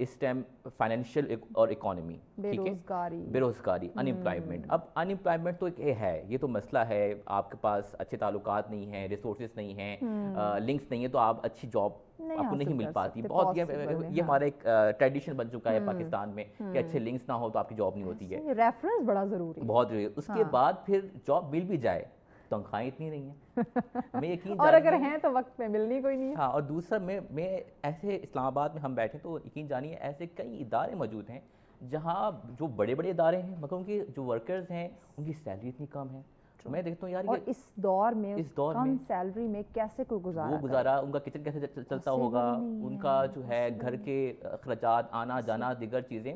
C: इस टाइम फाइनेंशियल और इकोनॉमी, ठीक है, बेरोज़गारी, अनएम्प्लॉयमेंट। अब अनएम्प्लॉयमेंट तो एक है, ये तो मसला है, आपके पास अच्छे ताल्लुकात नहीं हैं, रिसोर्सेज नहीं हैं, लिंक्स नहीं है, तो आप अच्छी जॉब आपको नहीं मिल पाती। बहुत ये हमारा एक ट्रेडिशन बन चुका है पाकिस्तान में कि अच्छे लिंक्स ना हो तो आपकी जॉब नहीं होती है।
A: रेफरेंस बड़ा ज़रूरी है,
C: बहुत ज़रूरी। उसके बाद फिर जॉब मिल भी जाए तनख्वाहें इतनी नहीं है मैं यकीन
A: और अगर हैं तो वक्त पे मिलनी कोई नहीं है।
C: हाँ, और दूसरा मैं ऐसे इस्लामाबाद में हम बैठे तो यकीन जानिए ऐसे कई इदारे मौजूद हैं जहाँ जो बड़े बड़े इदारे हैं मगर उनके जो वर्कर्स हैं उनकी सैलरी इतनी कम है। मैं देखता हूँ यार,
A: और इस दौर में कम सैलरी में कैसे कोई गुजारा,
C: उनका किचन कैसे चलता होगा, उनका जो है घर के अखराजात, आना जाना, दीगर चीज़ें,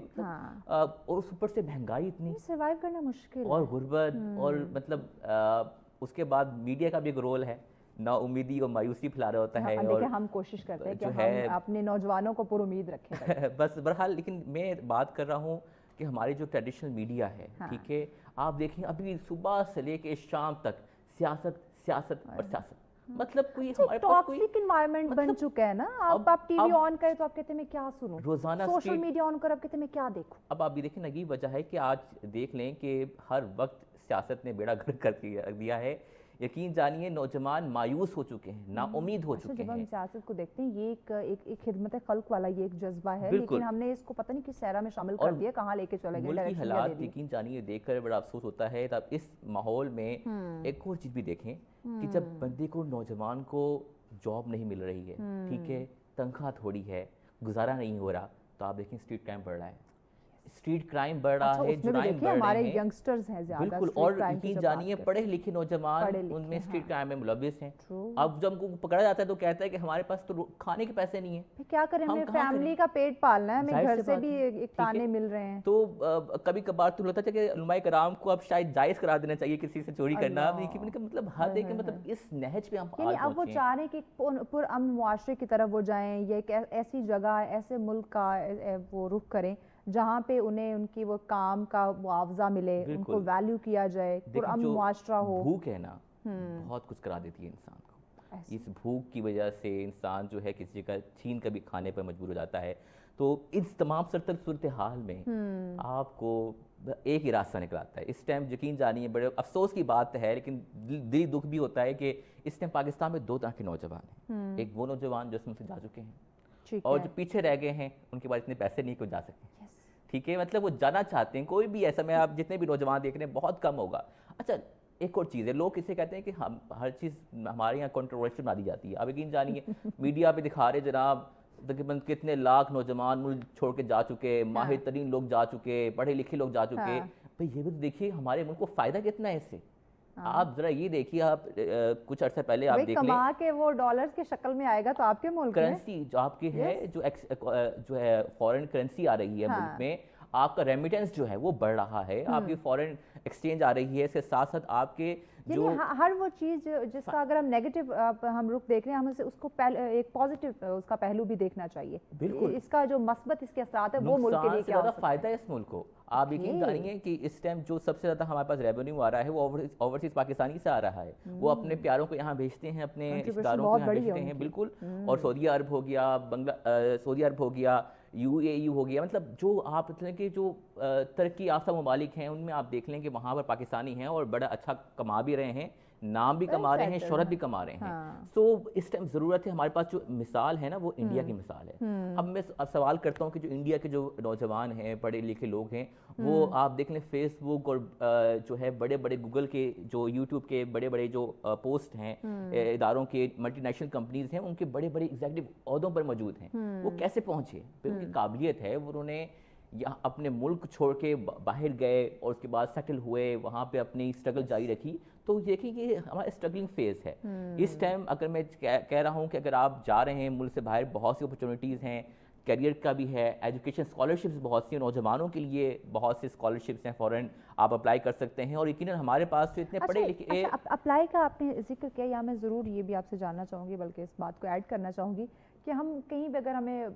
C: और उस ऊपर से महंगाई इतनी,
A: सर्वाइव करना मुश्किल
C: और गुर्बत, और मतलब उसके बाद मीडिया का भी एक रोल है, ना उम्मीदी और मायूसी फैला रहा होता है।
A: और हम कोशिश करते हैं कि हम अपने नौजवानों को पुरुमीद रखें
C: बस बहरहाल, लेकिन मैं बात कर रहा हूँ कि हमारी जो ट्रेडिशनल मीडिया है, ठीक है, آپ دیکھیں ابھی صبح سے لے کے شام تک سیاست سیاست اور سیاست، مطلب کوئی ہمارے پاس کوئی
A: ٹاکسک انوائرمنٹ بن چکا ہے نا. آپ ٹی وی آن کریں تو آپ کہتے ہیں میں کیا سنوں,
C: روزانہ
A: سوشل میڈیا آن کر آپ کہتے ہیں میں کیا دیکھوں.
C: اب آپ بھی دیکھیں نا, یہ وجہ ہے کہ آج دیکھ لیں کہ ہر وقت سیاست نے بیڑا گرک کر دیا ہے. یقین جانیے نوجوان مایوس ہو چکے ہیں, نا امید ہو چکے
A: جب ہم
C: ہیں.
A: سیاست کو دیکھتے ہیں یہ ایک خدمت خلق والا یہ ایک جذبہ ہے,
C: بالکل.
A: لیکن ہم نے اس کو پتہ نہیں کس صحرا میں شامل کر دیا, کہاں لے کے چلے گئے,
C: ملک کی
A: ڈائریکشن
C: حالات یقین جانیے دیکھ کر بڑا افسوس ہوتا ہے. تب اس ماحول میں ایک اور چیز بھی دیکھیں کہ جب بندے کو, نوجوان کو جاب نہیں مل رہی ہے, ٹھیک ہے, تنخواہ تھوڑی ہے, گزارا نہیں ہو رہا, تو آپ دیکھیں اسٹریٹ کرائم بڑھ رہا ہے. اسٹریٹ کرائم بڑھ رہا ہے, جرائم بڑھ
A: ہمارے
C: رہے ہیں.
A: ینگسٹرز ہیں زیادہ
C: بالکل, اور یقین جانیے پڑھے لکھے نوجوان ان میں اسٹریٹ کرائم میں ملوث ہیں. اب جب ان کو پکڑا جاتا ہے تو کہتا ہے کہ ہمارے پاس تو کھانے کے پیسے نہیں ہیں,
A: کیا کریں, ہمیں فیملی کا پیٹ پالنا ہے, ہمیں گھر سے بھی ایک تانے مل رہے ہیں.
C: تو کبھی کبھار تو لگتا ہے کہ علماء کرام کو اب شاید جائز قرار دینا چاہیے کسی سے چوری کرنا. مطلب حد ہے کہ مطلب اس نہج پہ ہم
A: یعنی اب وہ چاہ رہے ہیں کہ پرامن معاشرے کی طرف وہ جائیں, یا ایک ایسی جگہ ایسے ملک کا وہ رخ کریں جہاں پہ انہیں ان کی وہ کام کا معاوضہ ملے, ان کو ویلیو کیا جائے, پرامن معاشرہ ہو.
C: بھوک ہے نا بہت کچھ کرا دیتی ہے انسان کو. اس بھوک کی وجہ سے انسان جو ہے کسی جگہ چھین کر بھی کھانے پر مجبور ہو جاتا ہے. تو اس تمام صورتحال میں آپ کو ایک ہی راستہ نکل آتا ہے اس ٹائم. یقین جانیے بڑے افسوس کی بات ہے, لیکن دلی دکھ بھی ہوتا ہے کہ اس ٹائم پاکستان میں دو طرح کے نوجوان ہیں. ایک وہ نوجوان جو اس میں سے جا چکے ہیں, اور جو پیچھے رہ گئے ہیں ان کے پاس اتنے پیسے نہیں کہ وہ جا سکیں. ٹھیک ہے, مطلب وہ جانا چاہتے ہیں, کوئی بھی ایسا, میں آپ جتنے بھی نوجوان دیکھ رہے ہیں بہت کم ہوگا. اچھا ایک اور چیز ہے, لوگ اسے کہتے ہیں کہ ہم ہر چیز ہمارے یہاں کنٹروورشل بنا دی جاتی ہے. اب یقین جانیے میڈیا پہ دکھا رہے جناب تقریباً کتنے لاکھ نوجوان ملک چھوڑ کے جا چکے, ماہر ترین لوگ جا چکے, پڑھے لکھے لوگ جا چکے. بھئی یہ بھی دیکھیے ہمارے ملک کو فائدہ کتنا ہے اس سے. آپ ذرا یہ دیکھیے, آپ کچھ عرصہ پہلے آپ دیکھ لیں,
A: کما کے وہ ڈالرز کی شکل میں آئے گا تو آپ کے ملک میں
C: کرنسی جو آپ کی ہے, جو ہے فورن کرنسی آ رہی ہے ملک میں, آپ کا ریمیٹنس جو ہے وہ بڑھ رہا ہے, آپ کی فورن ایکسچینج آ رہی ہے, اس کے ساتھ ساتھ آپ کے
A: جو ہر وہ چیز جس کا اگر ہم نیگیٹو ہم رخ دیکھ رہے ہیں, ہم اس کو ایک پازیٹیو اس کا پہلو بھی دیکھنا چاہیے.
C: بالکل,
A: اس کا جو مثبت اس کے اثرات ہے وہ ملک کے لیے کیا
C: زیادہ فائدہ ہے اس ملک کو. آپ یقین جانیے کہ اس ٹائم جو سب سے زیادہ ہمارے پاس ریونیو آ رہا ہے وہ اوورسیز پاکستانی سے آ رہا ہے. وہ اپنے پیاروں کو یہاں بھیجتے ہیں, اپنے رشتہ داروں کو یہاں بھیجتے ہیں. بالکل, اور سعودی عرب ہو گیا, سعودی عرب ہو گیا, UAE ہو گیا, مطلب جو آپ مطلب کہ جو ترقی یافتہ ممالک ہیں ان میں آپ دیکھ لیں کہ وہاں پر پاکستانی ہیں اور بڑا اچھا کما بھی رہے ہیں, نام بھی کما رہے ہیں, شہرت بھی کما رہے ہیں. سو اس ٹائم ضرورت ہے, ہمارے پاس جو مثال ہے نا وہ انڈیا کی مثال ہے. اب میں سوال کرتا ہوں کہ جو انڈیا کے جو نوجوان ہیں, پڑھے لکھے لوگ ہیں, وہ آپ دیکھ لیں فیس بک اور جو ہے بڑے بڑے گوگل کے, جو یوٹیوب کے بڑے بڑے جو پوسٹ ہیں اداروں کے, ملٹی نیشنل کمپنیز ہیں, ان کے بڑے بڑے ایگزیکٹو عہدوں پر موجود ہیں. وہ کیسے پہنچے؟ ان کی قابلیت ہے, انہوں نے اپنے ملک چھوڑ کے باہر گئے اور اس کے بعد سیٹل ہوئے, وہاں پہ اپنی اسٹرگل جاری رکھی. تو دیکھیں کہ ہمارا اسٹرگلنگ فیز ہے اس ٹائم. اگر میں کہہ رہا ہوں کہ اگر آپ جا رہے ہیں ملک سے باہر, بہت سی اپرچونیٹیز ہیں, کیریئر کا بھی ہے, ایجوکیشن اسکالرشپس بہت سی, نوجوانوں کے لیے بہت سی اسکالرشپس ہیں, فوراً آپ اپلائی کر سکتے ہیں. اور یقیناً ہمارے پاس تو اتنے پڑھے لکھے.
A: اپلائی کا آپ نے ذکر کیا, یا میں ضرور یہ بھی آپ سے جاننا چاہوں گی, بلکہ اس بات کو ایڈ کرنا چاہوں گی کہ ہم کہیں بھی اگر ہمیں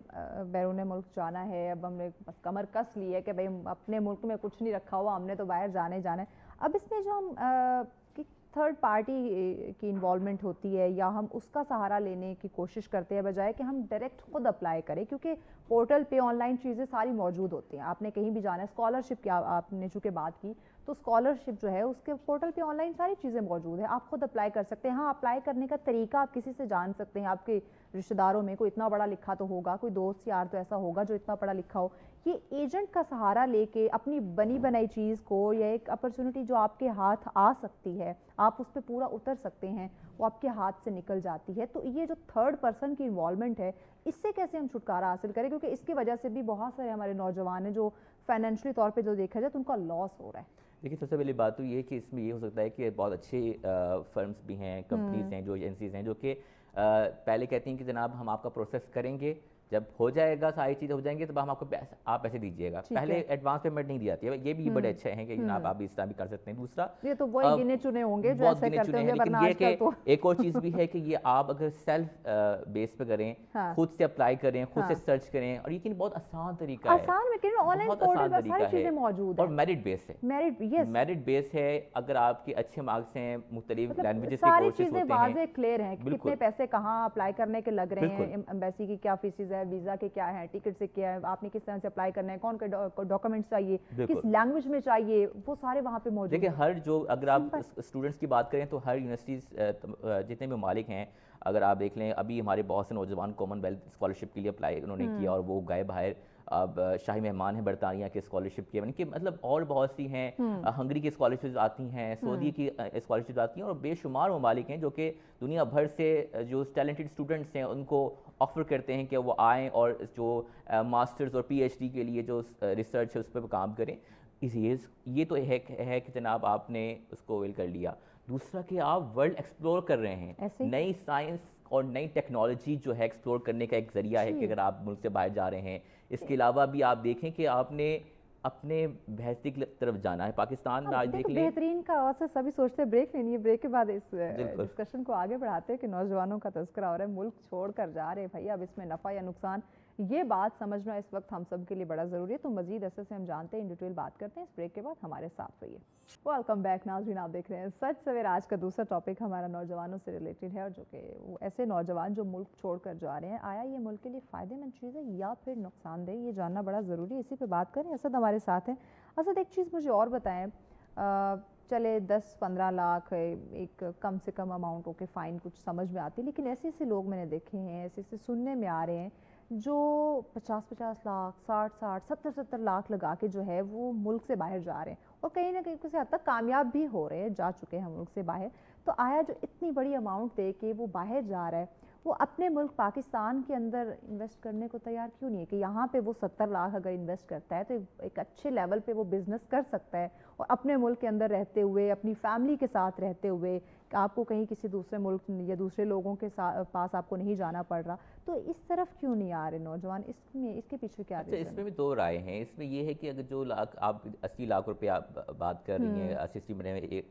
A: بیرون ملک جانا ہے, اب ہم نے بس کمر کس لی ہے کہ بھائی اپنے ملک میں کچھ نہیں رکھا ہوا, ہم نے تو باہر جانا ہی جانا ہے. اب اس میں جو ہم تھرڈ پارٹی کی انوالومنٹ ہوتی ہے یا ہم اس کا سہارا لینے کی کوشش کرتے ہیں بجائے کہ ہم ڈائریکٹ خود اپلائی کریں, کیونکہ پورٹل پہ آن لائن چیزیں ساری موجود ہوتی ہیں. آپ نے کہیں بھی جانا ہے, اسکالرشپ کی آپ نے چونکہ بات کی, تو اسکالرشپ جو ہے اس کے پورٹل پہ آن لائن ساری چیزیں موجود ہیں, آپ خود اپلائی کر سکتے ہیں. ہاں, اپلائی کرنے کا طریقہ آپ کسی سے جان سکتے ہیں, آپ کے رشتہ داروں میں کوئی اتنا بڑا لکھا تو ہوگا, کوئی دوست یار تو ایسا ہوگا جو اتنا پڑھا لکھا ہو. یہ ایجنٹ کا سہارا لے کے اپنی بنی بنائی چیز کو, یا ایک اپرچونٹی جو آپ کے ہاتھ آ سکتی ہے, آپ اس پہ پورا اتر سکتے ہیں, وہ آپ کے ہاتھ سے نکل جاتی ہے. تو یہ جو تھرڈ پرسن کی انوالومنٹ ہے, اس سے کیسے ہم چھٹکارا حاصل کریں, کیونکہ اس کی وجہ سے بھی بہت سارے ہمارے نوجوان ہیں جو فائنینشلی طور پہ جو دیکھا جائے تو ان کا لاس ہو رہا ہے.
C: دیکھیے سب سے پہلی بات تو یہ ہے کہ اس میں یہ ہو سکتا ہے کہ بہت اچھے فرمز بھی ہیں, کمپنیز ہیں, جو ایجنسیز ہیں جو کہ پہلے کہتی ہیں کہ جناب ہم آپ کا پروسیس کریں گے, जब हो जाएगा, सारी चीज़ें हो जाएंगी, तब हम आपको आप पैसे दीजिएगा। पहले एडवांस पेमेंट नहीं दी जाती है। ये भी बड़े अच्छे हैं कि जनाब आप इस तरह भी कर सकते हैं। दूसरा,
A: ये तो वही गिने चुने होंगे जो ऐसे करते होंगे, वरना आजकल तो
C: एक और चीज़ भी है कि ये आप अगर सेल्फ बेस पे करें, खुद से अप्लाई करें, खुद से सर्च करें, और ये बहुत आसान तरीका है,
A: आसान में ऑनलाइन पोर्टल पर सारी चीजें मौजूद
C: और मेरिट बेस है। मेरिट बेस है। अगर आपके अच्छे मार्क्स हैं, मुख्तलिफ लैंग्वेजेस के कोर्सेज होते हैं,
A: सारी चीजें वाज़ेह क्लियर हैं, कितने पैसे कहाँ अप्लाई करने के लग रहे हैं, एम्बेसी की क्या फीसिस है, वीजा के क्या है, टिकट से क्या है, आपने किस तरह से अप्लाई करना है, कौन के डॉक्यूमेंट्स चाहिए, किस लैंग्वेज में चाहिए, वो सारे वहाँ पे मौजूद हैं।
C: देखिए, हर जो अगर आप स्टूडेंट्स की बात करें तो हर यूनिवर्सिटीज़ जितने भी ममालिक हैं, अगर आप देख लें, अभी हमारे बहुत से नौजवान कॉमनवेल्थ स्कॉलरशिप के लिए अप्लाई उन्होंने किया और वो गए बाहर। अब शाही मेहमान हैं बरतानिया के स्कॉलरशिप के, कि मतलब और बहुत सी हैं, हंगरी की स्कॉलरशिप आती हैं, सऊदी की स्कॉलरशिप आती हैं, और बेशुमार ममालिक हैं जो कि दुनिया भर से जो टैलेंटेड स्टूडेंट्स हैं उनको ऑफ़र करते हैं कि वो आएँ और जो मास्टर्स और PhD के लिए जो रिसर्च है उस पर काम करें। ये तो है कि जनाब आपने उसको वेल कर लिया। दूसरा कि आप वर्ल्ड एक्सप्लोर कर रहे हैं, नई साइंस और नई टेक्नोलॉजी जो है एक्सप्लोर करने का एक ज़रिया है कि अगर आप मुल्क से बाहर जा रहे हैं। इसके अलावा भी आप देखें कि आपने अपने बहसती की तरफ जाना है। पाकिस्तान में आज देख लें,
A: बेहतरीन का आवाज़ सभी सोचते हैं ब्रेक लेनी है, ब्रेक के बाद इस डिस्कशन को आगे बढ़ाते हैं कि नौजवानों का तज़किरा हो रहा है, मुल्क छोड़ कर जा रहे हैं भाई, अब इसमें नफ़ा या नुकसान, ये बात समझना इस वक्त हम सब के लिए बड़ा ज़रूरी है। तो मज़ीद ऐसे से हम जानते हैं, इन डिटेल बात करते हैं इस ब्रेक के बाद। हमारे साथ रहिए। वेलकम बैक नाज़रीन, आप देख रहे हैं सच सवेरा। आज का दूसरा टॉपिक हमारा नौजवानों से रिलेटेड है, और जो कि वो ऐसे नौजवान जो मुल्क छोड़ कर जा रहे हैं, आया ये मुल्क के लिए फ़ायदेमंद चीज़ है या फिर नुकसानदेह, ये जानना बड़ा ज़रूरी है। इसी पर बात करें। असद हमारे साथ हैं। असद, एक चीज़ मुझे और बताएं, चले 10-15 लाख एक कम से कम अमाउंट ओके फ़ाइन, कुछ समझ में आती है, लेकिन ऐसे ऐसे लोग मैंने देखे हैं, ऐसे ऐसे सुनने में आ रहे हैं जो 50-50 लाख, 60-60, 70-70 लाख लगा के जो है वो मुल्क से बाहर जा रहे हैं, और कहीं ना कहीं किसी हद तक कामयाब भी हो रहे हैं, जा चुके हैं मुल्क से बाहर। तो आया जो इतनी बड़ी अमाउंट दे के वो बाहर जा रहा है, वो अपने मुल्क पाकिस्तान के अंदर इन्वेस्ट करने को तैयार क्यों नहीं है कि यहाँ पे वो 70 लाख अगर इन्वेस्ट करता है तो एक अच्छे लेवल पे वो बिज़नेस कर सकता है, और अपने मुल्क के अंदर रहते हुए, अपनी फैमिली के साथ रहते हुए, आपको कहीं किसी दूसरे मुल्क या दूसरे लोगों के पास आपको नहीं जाना पड़ रहा। तो इस तरफ क्यों नहीं आ रहे नौजवान? इसके पीछे क्या रीज़न है?
C: इसमें भी दो राय हैं। इसमें ये है कि अगर जो लाख आप 80 लाख रुपए आप बात कर रही हैं, 80 महीने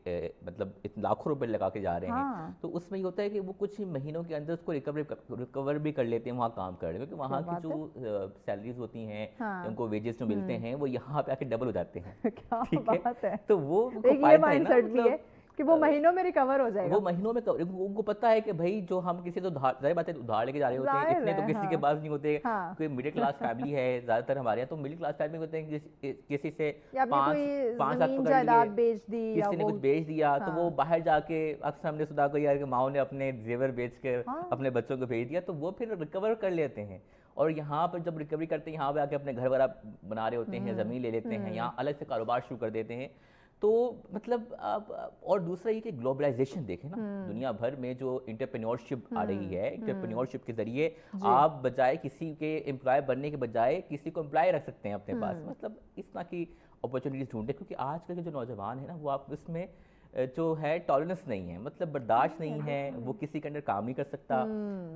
C: मतलब लाखों रुपए लगा के जा रहे हैं, तो उसमें ये होता है कि वो कुछ ही महीनों के अंदर उसको रिकवर भी कर लेते हैं वहाँ काम कर रहे हैं, क्योंकि वहाँ की जो सैलरीज होती हैं, उनको वेजेस जो मिलते हैं, वो यहाँ पे आके डबल हो जाते हैं।
A: क्या बात है।
C: तो वो
A: माइंडसेट भी है कि वो महीनों में रिकवर हो जाएगा।
C: वो महीनों में उनको पता है कि भाई जो हम किसी तो जाहिर बात है उधार लेके जा रहे होते हैं, इतने तो किसी के पास नहीं होते। कोई मिडिल क्लास फैमिली है ज़्यादातर हमारे यहाँ, तो मिडिल क्लास फैमिली होते हैं किसी से 5 लाख
A: जायदाद बेच दी,
C: किसी ने कुछ बेच दिया, तो वो बाहर जाके अक्सर हमने सुना को यार माओ ने अपने जेवर बेच कर अपने बच्चों को भेज दिया, तो वो फिर रिकवर कर लेते हैं। और यहाँ पर जब रिकवरी करते हैं, यहाँ पे आके अपने घर वगैरह बना रहे होते हैं, ज़मीन ले लेते हैं, यहाँ अलग से कारोबार शुरू कर देते हैं। तो मतलब और दूसरा ये कि ग्लोबलाइजेशन देखें ना, दुनिया भर में जो इंटरप्रेन्योरशिप आ रही है, इंटरप्रेन्योरशिप के जरिए आप बजाय किसी के एम्प्लॉय बनने के बजाय किसी को एम्प्लॉय रख सकते हैं अपने पास, मतलब इस तरह की अपॉर्चुनिटीज ढूंढे। क्योंकि आजकल के जो नौजवान है ना, वो आप इसमें जो है टॉलरेंस नहीं है, मतलब बर्दाश्त नहीं है, वो किसी के अंडर काम नहीं कर सकता,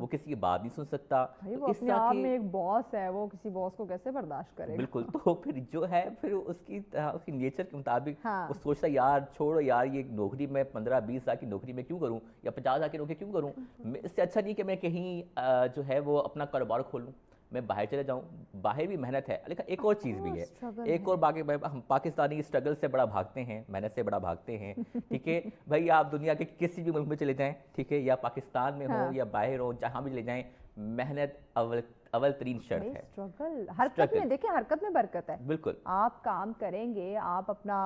C: वो किसी की बात नहीं सुन सकता।
A: तो इस तरह में एक बॉस है, वो किसी बॉस को कैसे बर्दाश्त करेगा?
C: बिल्कुल। तो फिर जो है फिर उसकी नेचर के मुताबिक वो सोचता यार छोड़ो यार, ये नौकरी मैं 15-20 लाख की नौकरी में क्यों करूं, या 50 लाख की नौकरी क्यों करूं, इससे अच्छा नहीं कि मैं कहीं जो है वो अपना कारोबार खोलूं, मैं बाहर चले जाऊं। बाहर भी मेहनत है, लेकिन एक और चीज़ भी है, एक और बाकी हम पाकिस्तानी स्ट्रगल से बड़ा भागते हैं, मेहनत से बड़ा भागते हैं, ठीक है भाई। आप दुनिया के किसी भी मुल्क में चले जाएं, ठीक है, या पाकिस्तान में हो या बाहर हो, जहाँ भी चले जाएं, मेहनत अव्वल तरीन शर्त है।
A: स्ट्रगल हरकत में, देखिए हरकत में बरकत है।
C: बिल्कुल,
A: आप काम करेंगे, आप अपना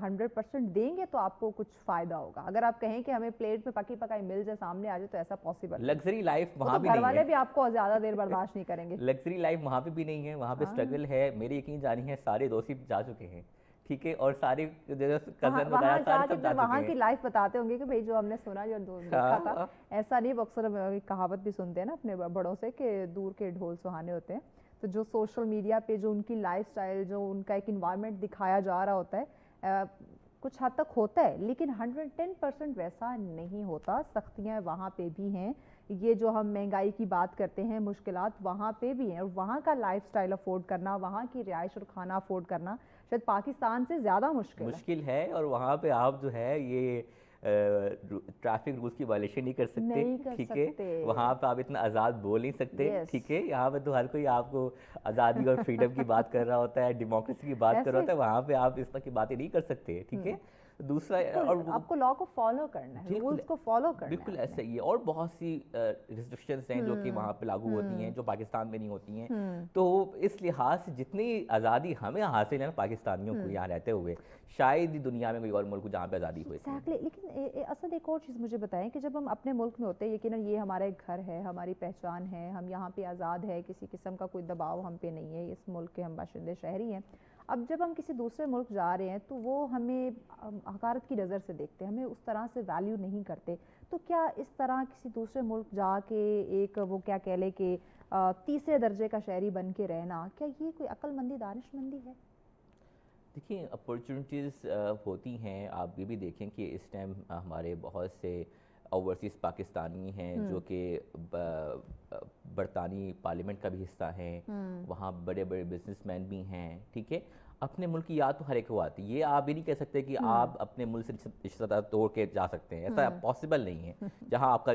A: 100% देंगे तो आपको कुछ फायदा होगा। अगर आप कहें कि हमें प्लेट पे पकी पकाई मिल जाए, सामने आ जाए, तो ऐसा पॉसिबल।
C: लग्जरी लाइफ वहाँ भी
A: घर
C: नहीं
A: वाले
C: है,
A: भी आपको ज्यादा देर बर्दाश्त नहीं करेंगे।
C: लग्जरी लाइफ वहाँ पे भी नहीं है, वहाँ पे स्ट्रगल है। मेरे यकीन जानी है सारे दोस्त जा चुके हैं, ठीक है, और सारे कजन वगैरह सारे सब जा
A: वहाँ की लाइफ बताते होंगे कि भाई जो हमने सुना, जो देखा था, ऐसा नहीं। अक्सर कहावत भी सुनते हैं ना अपने बड़ों से कि दूर के ढोल सुहाने होते हैं। तो जो सोशल मीडिया पे जो उनकी लाइफस्टाइल, जो उनका एक इन्वायरमेंट दिखाया जा रहा होता है, कुछ हद तक होता है, लेकिन 110% वैसा नहीं होता। सख्तियाँ वहाँ पे भी हैं, ये जो हम महंगाई की बात करते हैं, मुश्किलात वहाँ पे भी हैं, और वहाँ का लाइफस्टाइल अफोर्ड करना, वहाँ की रिहाइश और खाना अफोर्ड करना शायद पाकिस्तान से ज़्यादा मुश्किल
C: है। और वहाँ पे आप जो है ये ट्रैफिक रूल्स की वायलेशन नहीं कर सकते, ठीक है। वहाँ पे आप इतना आज़ाद बोल नहीं सकते, ठीक है। यहाँ पे तो हर कोई आपको आज़ादी और फ्रीडम की बात कर रहा होता है, डेमोक्रेसी की बात कर रहा होता है, वहाँ पे आप इस तरह की बातें नहीं कर सकते, ठीक है। दूसरा, और
A: आपको लॉ को फॉलो करना है, रूल्स को फॉलो करना है,
C: बिल्कुल ऐसा ही है। और बहुत सी रिस्ट्रिक्शंस हैं जो कि वहाँ पे लागू होती हैं, जो पाकिस्तान में नहीं होती हैं। तो इस लिहाज से जितनी आज़ादी हमें हासिल है ना पाकिस्तानियों को यहाँ रहते हुए, शायद ही दुनिया में कोई और मुल्क जहाँ पे आज़ादी हुई।
A: Exactly. लेकिन असद एक और चीज़ मुझे बताएं कि जब हम अपने मुल्क में होते हैं, यकीनन ये हमारा एक घर है, हमारी पहचान है, हम यहाँ पे आज़ाद है, किसी किस्म का कोई दबाव हम पे नहीं है, इस मुल्क के हम बाशिंदे शहरी हैं। अब जब हम किसी दूसरे मुल्क जा रहे हैं तो वो हमें हकारत की नज़र से देखते हैं, हमें उस तरह से वैल्यू नहीं करते। तो क्या इस तरह किसी दूसरे मुल्क जाके एक वो क्या कह ले कि तीसरे दर्जे का शहरी बन के रहना, क्या ये कोई अक्लमंदी, दानिशमंदी है?
C: देखिए, अपॉर्चुनिटीज़ होती हैं। आप ये भी देखें कि इस टाइम हमारे बहुत से ओवरसीज़ पाकिस्तानी हैं जो कि बरतानी पार्लियामेंट का भी हिस्सा हैं, वहाँ बड़े बड़े बिजनेसमैन भी हैं, ठीक है। अपने मुल्क की याद तो हर एक को आती है। ये आप भी नहीं कह सकते कि आप अपने मुल्क से रिश्ता तोड़ के जा सकते हैं, ऐसा पॉसिबल नहीं है। जहाँ आपका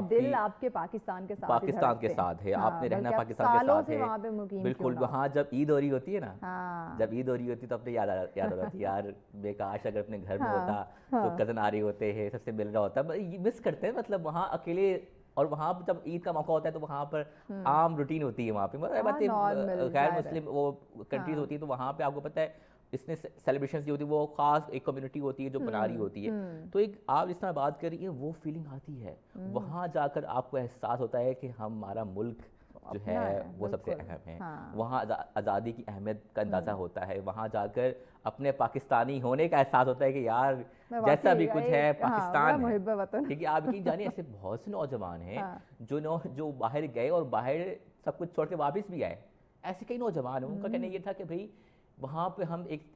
A: दिल आपके पाकिस्तान के साथ
C: है, आपने रहना पाकिस्तान के साथ है, बिल्कुल। वहाँ जब ईद हो रही होती है ना, जब ईद हो रही होती है तो अपने याद आ रही है, यार बेकाश अगर अपने घर में होता तो कज़न आ रहे होते हैं, सबसे मिल रहा होता, मिस करते हैं। मतलब वहाँ अकेले, और वहाँ जब ईद का मौका होता है तो वहाँ पर आम रूटीन होती है वहाँ पे, मतलब गैर मुस्लिम वो कंट्रीज होती है, तो वहाँ पे आपको पता है इसने सेलिब्रेशंस जो होती है वो खास एक कम्युनिटी होती है जो बना रही होती है। तो एक आप जिस तरह बात कर रही है वो फीलिंग आती है, वहाँ जाकर आपको एहसास होता है कि हमारा मुल्क जो है वो सबसे अहम है। वहाँ आज़ादी की अहमियत का अंदाज़ा होता है, वहाँ जाकर अपने पाकिस्तानी होने का एहसास होता है कि यार जैसा भी कुछ है पाकिस्तान है, ठीक है। आप यकीन जानिए ऐसे बहुत से नौजवान हैं जो बाहर गए और बाहर सब कुछ छोड़ के वापस भी आए। ऐसे कई नौजवान हैं, उनका कहना ये था कि भाई वहाँ पे हम एक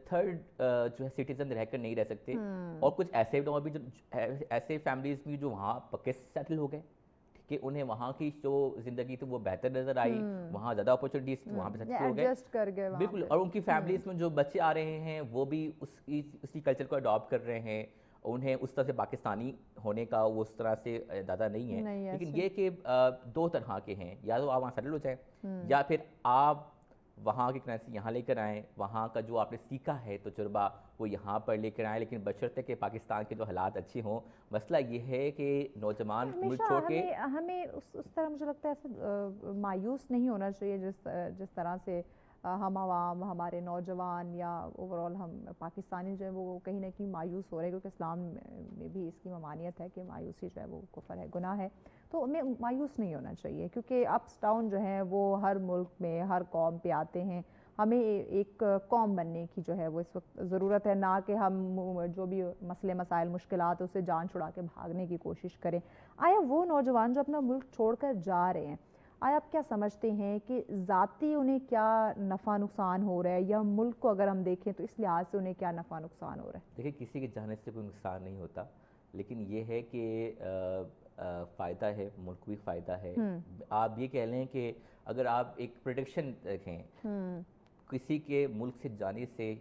C: थर्ड जो है सिटीजन रहकर नहीं रह सकते, और कुछ ऐसे भी जो ऐसे फैमिलीज भी जो वहाँ पक्के सेटल हो गए कि उन्हें वहाँ की जो ज़िंदगी थी वो बेहतर नज़र आई, वहाँ ज़्यादा अपॉर्चुनिटीज़ थी, वहाँ पे सेटल हो गए, बिल्कुल। और उनकी फैमिलीज़ में जो बच्चे आ रहे हैं वो भी उसी कल्चर को अडॉप्ट कर रहे हैं, उन्हें उस तरह से पाकिस्तानी होने का वो उस तरह से ज़्यादा नहीं है। लेकिन ये कि दो तरह के हैं, या तो आप वहाँ सेटल हो जाएँ, या फिर आप वहाँ की करेंसी यहाँ लेकर आएँ, वहाँ का जो आपने सीखा है तजुर्बा वो यहाँ पर लेकर आएँ, लेकिन बशर्ते कि पाकिस्तान के जो हालात अच्छे हों। मसला ये है कि नौजवान मुल्क छोड़ के
A: हमें उस तरह मुझे लगता है ऐसा मायूस नहीं होना चाहिए जिस तरह से हम आवाम, हमारे नौजवान या ओवरऑल हम पाकिस्तानी जो है वो कहीं ना कहीं मायूस हो रहे हैं, क्योंकि इस्लाम में भी इसकी ममानियत है कि मायूसी जो है वो कुफर है, गुनाह है। तो हमें मायूस नहीं होना चाहिए, क्योंकि अप्स डाउन जो हैं वो हर मुल्क में हर कौम पे आते हैं। हमें एक कौम बनने की जो है वो इस वक्त ज़रूरत है, ना कि हम जो भी मसले मसाइल मुश्किलात उसे जान छुड़ा के भागने की कोशिश करें। आया वो नौजवान जो अपना मुल्क छोड़कर जा रहे हैं, आया आप क्या समझते हैं कि ज़ाती उन्हें क्या नफ़ा नुकसान हो रहा है, या मुल्क को अगर हम देखें तो इस लिहाज से उन्हें क्या नफ़ा नुकसान हो रहा है?
C: देखिए, किसी के जाने से कोई नुकसान नहीं होता, लेकिन ये है कि फ़ायदा है, मुल्क भी फ़ायदा है। आप ये कह लें कि अगर आप एक प्रोटेक्शन रखें, किसी के मुल्क से जाने से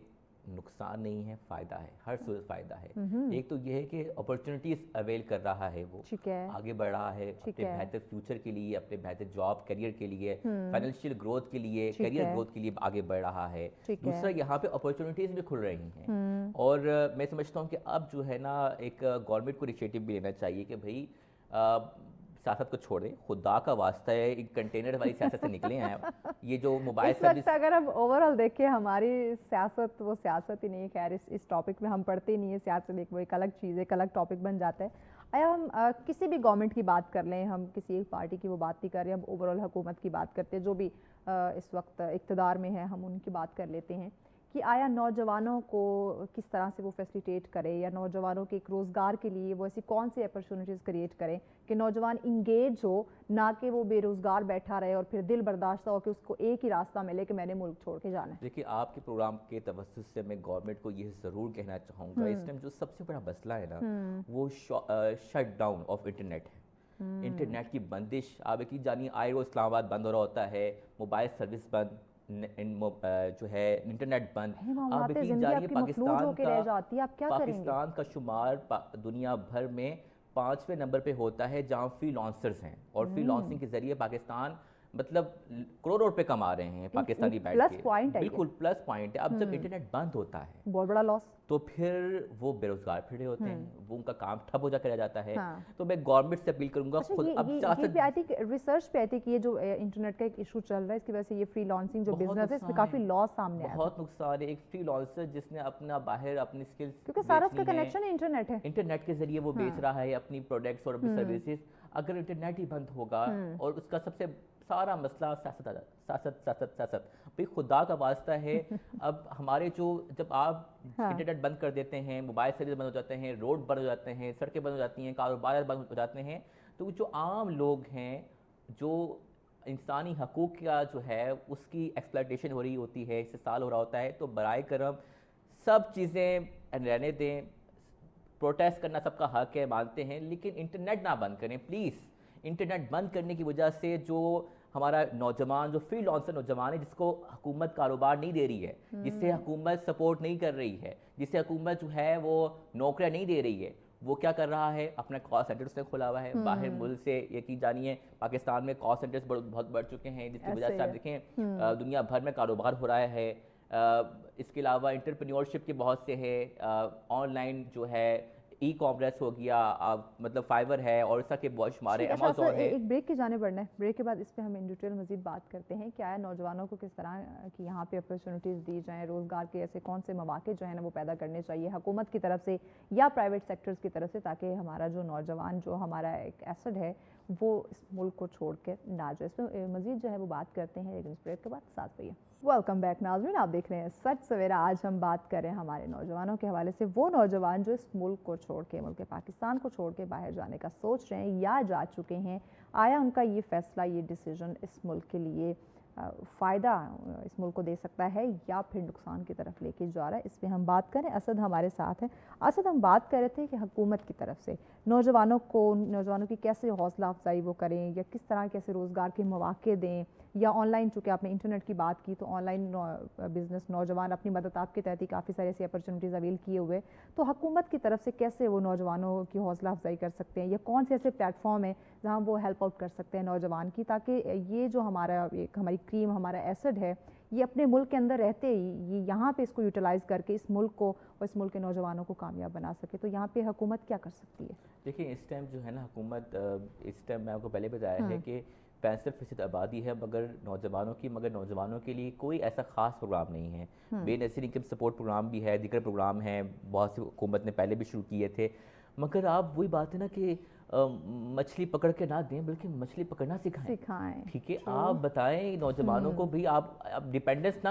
C: नुकसान नहीं है, फ़ायदा है, हर सूरत फ़ायदा है। एक तो ये है कि अपॉर्चुनिटीज़ अवेल कर रहा है, वो आगे बढ़ रहा है अपने बेहतर फ्यूचर के लिए, अपने बेहतर जॉब करियर के लिए, फाइनेंशियल ग्रोथ के लिए, करियर ग्रोथ के लिए आगे बढ़ रहा है। दूसरा, यहाँ पे अपॉर्चुनिटीज़ भी खुल रही हैं, और मैं समझता हूँ कि अब जो है ना एक गवर्नमेंट को इनिशिएटिव भी लेना चाहिए कि भाई सियासत को छोड़ दें, खुदा का वास्ता है, एक कंटेनर वाली सियासत से निकले हैं। ये जो मोबाइल सर्विस,
A: अगर हम ओवरऑल देखें हमारी सियासत वो सियासत ही नहीं है। खैर इस टॉपिक में हम पढ़ते ही नहीं है सियासत, एक वो एक अलग चीज़ है, एक अलग टॉपिक बन जाता है। आया हम किसी भी गवर्नमेंट की बात कर लें, हम किसी एक पार्टी की वो बात नहीं कर रहे, हम ओवरऑल हुकूमत की बात करते हैं, जो भी इस वक्त इक़्तिदार में है हम उनकी बात कर लेते हैं کہ آیا نوجوانوں کو کس طرح سے وہ فیسیلیٹیٹ کرے یا نوجوانوں کے ایک روزگار کے لیے وہ ایسی کون سی اپرچونیٹیز کریٹ کریں کہ نوجوان انگیج ہو، نہ کہ وہ بے روزگار بیٹھا رہے اور پھر دل برداشتہ ہو کہ اس کو ایک ہی راستہ ملے کہ میں نے ملک چھوڑ کے جانا ہے۔
C: دیکھیے آپ کے پروگرام کے توسط سے میں گورنمنٹ کو یہ ضرور کہنا چاہوں گا، اس ٹائم جو سب سے بڑا مسئلہ ہے نا وہ شٹ ڈاؤن آف انٹرنیٹ ہے۔ انٹرنیٹ کی بندش آپ یقین جانیے آئے روز اسلام آباد بند ہو رہا ہوتا ہے، موبائل سروس بند، جو ہے انٹرنیٹ بند، آپ یقین جانیے پاکستان کا شمار دنیا بھر میں 5ویں نمبر پہ ہوتا ہے جہاں فری لانسرز ہیں، اور فری لانسنگ کے ذریعے پاکستان مطلب کروڑوں روپے کما رہے ہیں پاکستانی بیٹھ کے، بالکل پلس پوائنٹ ہے۔ اب جب انٹرنیٹ بند ہوتا ہے
A: بہت بڑا لاس،
C: تو پھر وہ بے روزگار پھرے ہوتے ہیں، وہ ان کا کام ٹھپ ہو جا کے رہ جاتا ہے۔ تو میں گورنمنٹ سے اپیل کروں گا خود اب
A: ریسرچ پہ آتی کہ یہ جو انٹرنیٹ کا ایک ایشو چل رہا ہے اس کی وجہ سے یہ فری لانسنگ جو بزنس ہے اس میں کافی لاس سامنے آیا،
C: بہت نقصان ہے۔ ایک فری لانسر جس نے اپنا باہر اپنی سکلز،
A: کیونکہ سارا اس کا کنیکشن انٹرنیٹ ہے،
C: انٹرنیٹ کے ذریعے وہ بیچ رہا ہے اپنی پروڈکٹس اور اپنی سروسز، اگر انٹرنیٹ ہی بند ہوگا اور اس کا سب سے سارا مسئلہ سیاست بھئی خدا کا واسطہ ہے۔ اب ہمارے جو جب آپ انٹرنیٹ بند کر دیتے ہیں، موبائل سروس بند ہو جاتے ہیں، روڈ بند ہو جاتے ہیں، سڑکیں بند ہو جاتی ہیں، کاروبار بند ہو جاتے ہیں، تو جو عام لوگ ہیں، جو انسانی حقوق کا جو ہے اس کی ایکسپلائٹیشن ہو رہی ہوتی ہے، استحصال ہو رہا ہوتا ہے، تو برائے کرم سب چیزیں رہنے دیں۔ پروٹیسٹ کرنا سب کا حق ہے، مانتے ہیں، لیکن انٹرنیٹ نہ بند کریں پلیز۔ انٹرنیٹ بند کرنے کی وجہ سے جو ہمارا نوجوان، جو فری لانسر نوجوان ہے، جس کو حکومت کاروبار نہیں دے رہی ہے، جس سے حکومت سپورٹ نہیں کر رہی ہے، جس سے حکومت جو ہے وہ نوکریاں نہیں دے رہی ہے، وہ کیا کر رہا ہے؟ اپنا کال سینٹر اس نے کھولا ہوا ہے باہر ملک سے۔ یقین جانیے پاکستان میں کال سینٹرز بہت بڑھ چکے ہیں، جس کی وجہ سے آپ دیکھیں دنیا بھر میں کاروبار ہو رہا ہے۔ اس کے علاوہ انٹرپرینیورشپ کے بہت سے ہے، آن لائن جو ہے ای کامرس ہو گیا، مطلب فائبر ہے، اور اس کے بہت شمار ہے، امازون ہے۔
A: ایک بریک کی جانے بڑھنا ہے، بریک کے بعد اس پہ ہم ان ڈیٹیل مزید بات کرتے ہیں کہ آیا نوجوانوں کو کس طرح کی یہاں پہ اپرچونیٹیز دی جائیں، روزگار کے ایسے کون سے مواقع جو ہیں نا وہ پیدا کرنے چاہیے حکومت کی طرف سے یا پرائیویٹ سیکٹرز کی طرف سے، تاکہ ہمارا جو نوجوان جو ہمارا ایک ایسڈ ہے وہ اس ملک کو چھوڑ کے نہ جائے۔ اس پہ مزید جو ہے وہ بات کرتے ہیں لیکن اس بریک کے بعد ساتھ رہیے۔ ویلکم بیک ناظرین، آپ دیکھ رہے ہیں سچ سویرا۔ آج ہم بات کر رہے ہیں ہمارے نوجوانوں کے حوالے سے، وہ نوجوان جو اس ملک کو چھوڑ کے، ملک پاکستان کو چھوڑ کے باہر جانے کا سوچ رہے ہیں یا جا چکے ہیں۔ آیا ان کا یہ فیصلہ، یہ ڈیسیجن اس ملک کے لیے فائدہ اس ملک کو دے سکتا ہے یا پھر نقصان کی طرف لے کے جا رہا ہے؟ اس پہ ہم بات کریں۔ اسد ہمارے ساتھ ہیں۔ اسد، ہم بات کر رہے تھے کہ حکومت کی طرف سے نوجوانوں کی کیسے حوصلہ افزائی وہ کریں یا کس طرح کیسے روزگار کے مواقع دیں، یا آن لائن، چونکہ آپ نے انٹرنیٹ کی بات کی تو آن لائن بزنس نوجوان اپنی مدد آپ کے تحت ہی کافی سارے ایسی اپرچونیٹیز اویل کیے ہوئے، تو حکومت کی طرف سے کیسے وہ نوجوانوں کی حوصلہ افزائی کر سکتے ہیں، یا کون سے ایسے پلیٹ فارم ہیں جہاں وہ ہیلپ آؤٹ کر سکتے ہیں نوجوان کی، تاکہ یہ جو ہماری کریم، ہمارا ایسڈ ہے، یہ اپنے ملک کے اندر رہتے ہی یہ یہاں پہ اس کو یوٹیلائز کر کے اس ملک کو اور اس ملک کے نوجوانوں کو کامیاب بنا سکے؟ تو یہاں پہ حکومت کیا کر سکتی ہے؟
C: دیکھیں اس ٹائم جو ہے نا حکومت، اس ٹائم میں آپ کو پہلے بتایا ہے کہ 65% آبادی ہے مگر نوجوانوں کے لیے کوئی ایسا خاص پروگرام نہیں ہے۔ بے نظیر انکم سپورٹ پروگرام بھی ہے، دیگر پروگرام ہیں، بہت سی حکومت نے پہلے بھی شروع کیے تھے، مگر آپ وہی بات ہے نا کہ مچھلی پکڑ کے نہ دیں بلکہ مچھلی پکڑنا سکھائیں۔ ٹھیک ہے، آپ بتائیں نوجوانوں کو بھی، آپ ڈیپینڈنس نہ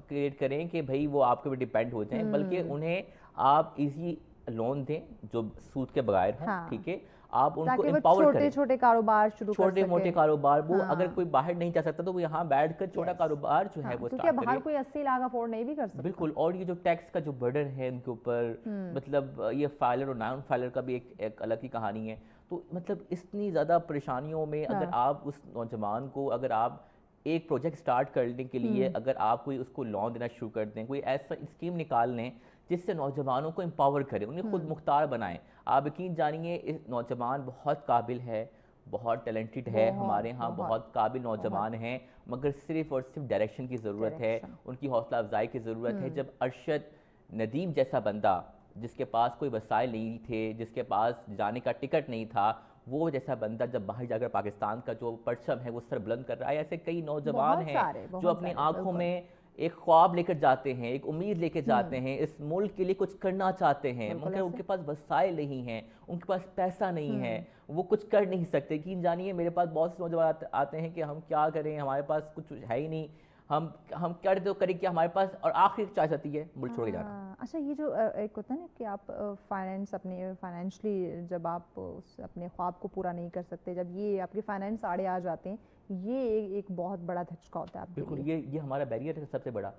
C: کریٹ کریں کہ بھائی وہ آپ کے اوپر ڈیپینڈ ہو جائیں، بلکہ انہیں آپ ایزی لون دیں جو سود کے بغیر ہوں۔ ٹھیک ہے، آپ ان کو امپاور کریں،
A: چھوٹے کاروبار شروع کر سکیں،
C: چھوٹے موٹے کاروبار۔ وہ اگر کوئی باہر نہیں جا سکتا تو وہ یہاں بیٹھ کر چھوٹا کاروبار جو ہے وہ
A: کیونکہ باہر کوئی 80 لاکھ افورڈ نہیں بھی کر سکتا۔
C: بالکل، اور یہ جو ٹیکس کا جو برڈن ہے ان کے اوپر، مطلب یہ فائلر اور نان فائلر کا بھی ایک الگ ہی کہانی ہے۔ تو مطلب اتنی زیادہ پریشانیوں میں اگر آپ اس نوجوان کو، اگر آپ ایک پروجیکٹ سٹارٹ کرنے کے لیے اگر آپ کوئی اس کو لون دینا شروع کر دیں، کوئی ایسا اسکیم نکال لیں جس سے نوجوانوں کو امپاور کرے، انہیں خود مختار بنائیں۔ آپ یقین جانیے نوجوان بہت قابل ہے، بہت ٹیلنٹڈ ہے، ہمارے ہاں بہت قابل نوجوان ہیں، مگر صرف اور صرف ڈائریکشن کی ضرورت ہے، ان کی حوصلہ افزائی کی ضرورت ہے۔ جب ارشد ندیم جیسا بندہ، جس کے پاس کوئی وسائل نہیں تھے، جس کے پاس جانے کا ٹکٹ نہیں تھا، وہ جیسا بندہ جب باہر جا کر پاکستان کا جو پرچم ہے وہ سر بلند کر رہا ہے، ایسے کئی نوجوان ہیں جو اپنی آنکھوں میں ایک خواب لے کر جاتے ہیں، ایک امید لے کے جاتے ہیں، اس ملک کے لیے کچھ کرنا چاہتے ہیں، مگر ان کے پاس وسائل نہیں ہیں، ان کے پاس پیسہ نہیں ہے، وہ کچھ کر نہیں سکتے۔ یقین جانیے میرے پاس بہت سے نوجوان آتے ہیں کہ ہم کیا کریں، ہمارے پاس کچھ ہے ہی نہیں، हम कर तो करें क्या, हमारे पास और आखिरी चॉइस आती है मुल्क छोड़ के जाना।
A: अच्छा, ये जो एक होता है ना कि आप अपने फाइनेंशियली जब आप अपने ख्वाब को पूरा नहीं कर सकते, जब ये आपके फाइनेंस आड़े आ जाते हैं, ये एक बहुत बड़ा धचका होता है आपके
C: बिल्कुल,
A: लिए।
C: ये हमारा बैरियर है सबसे बड़ा।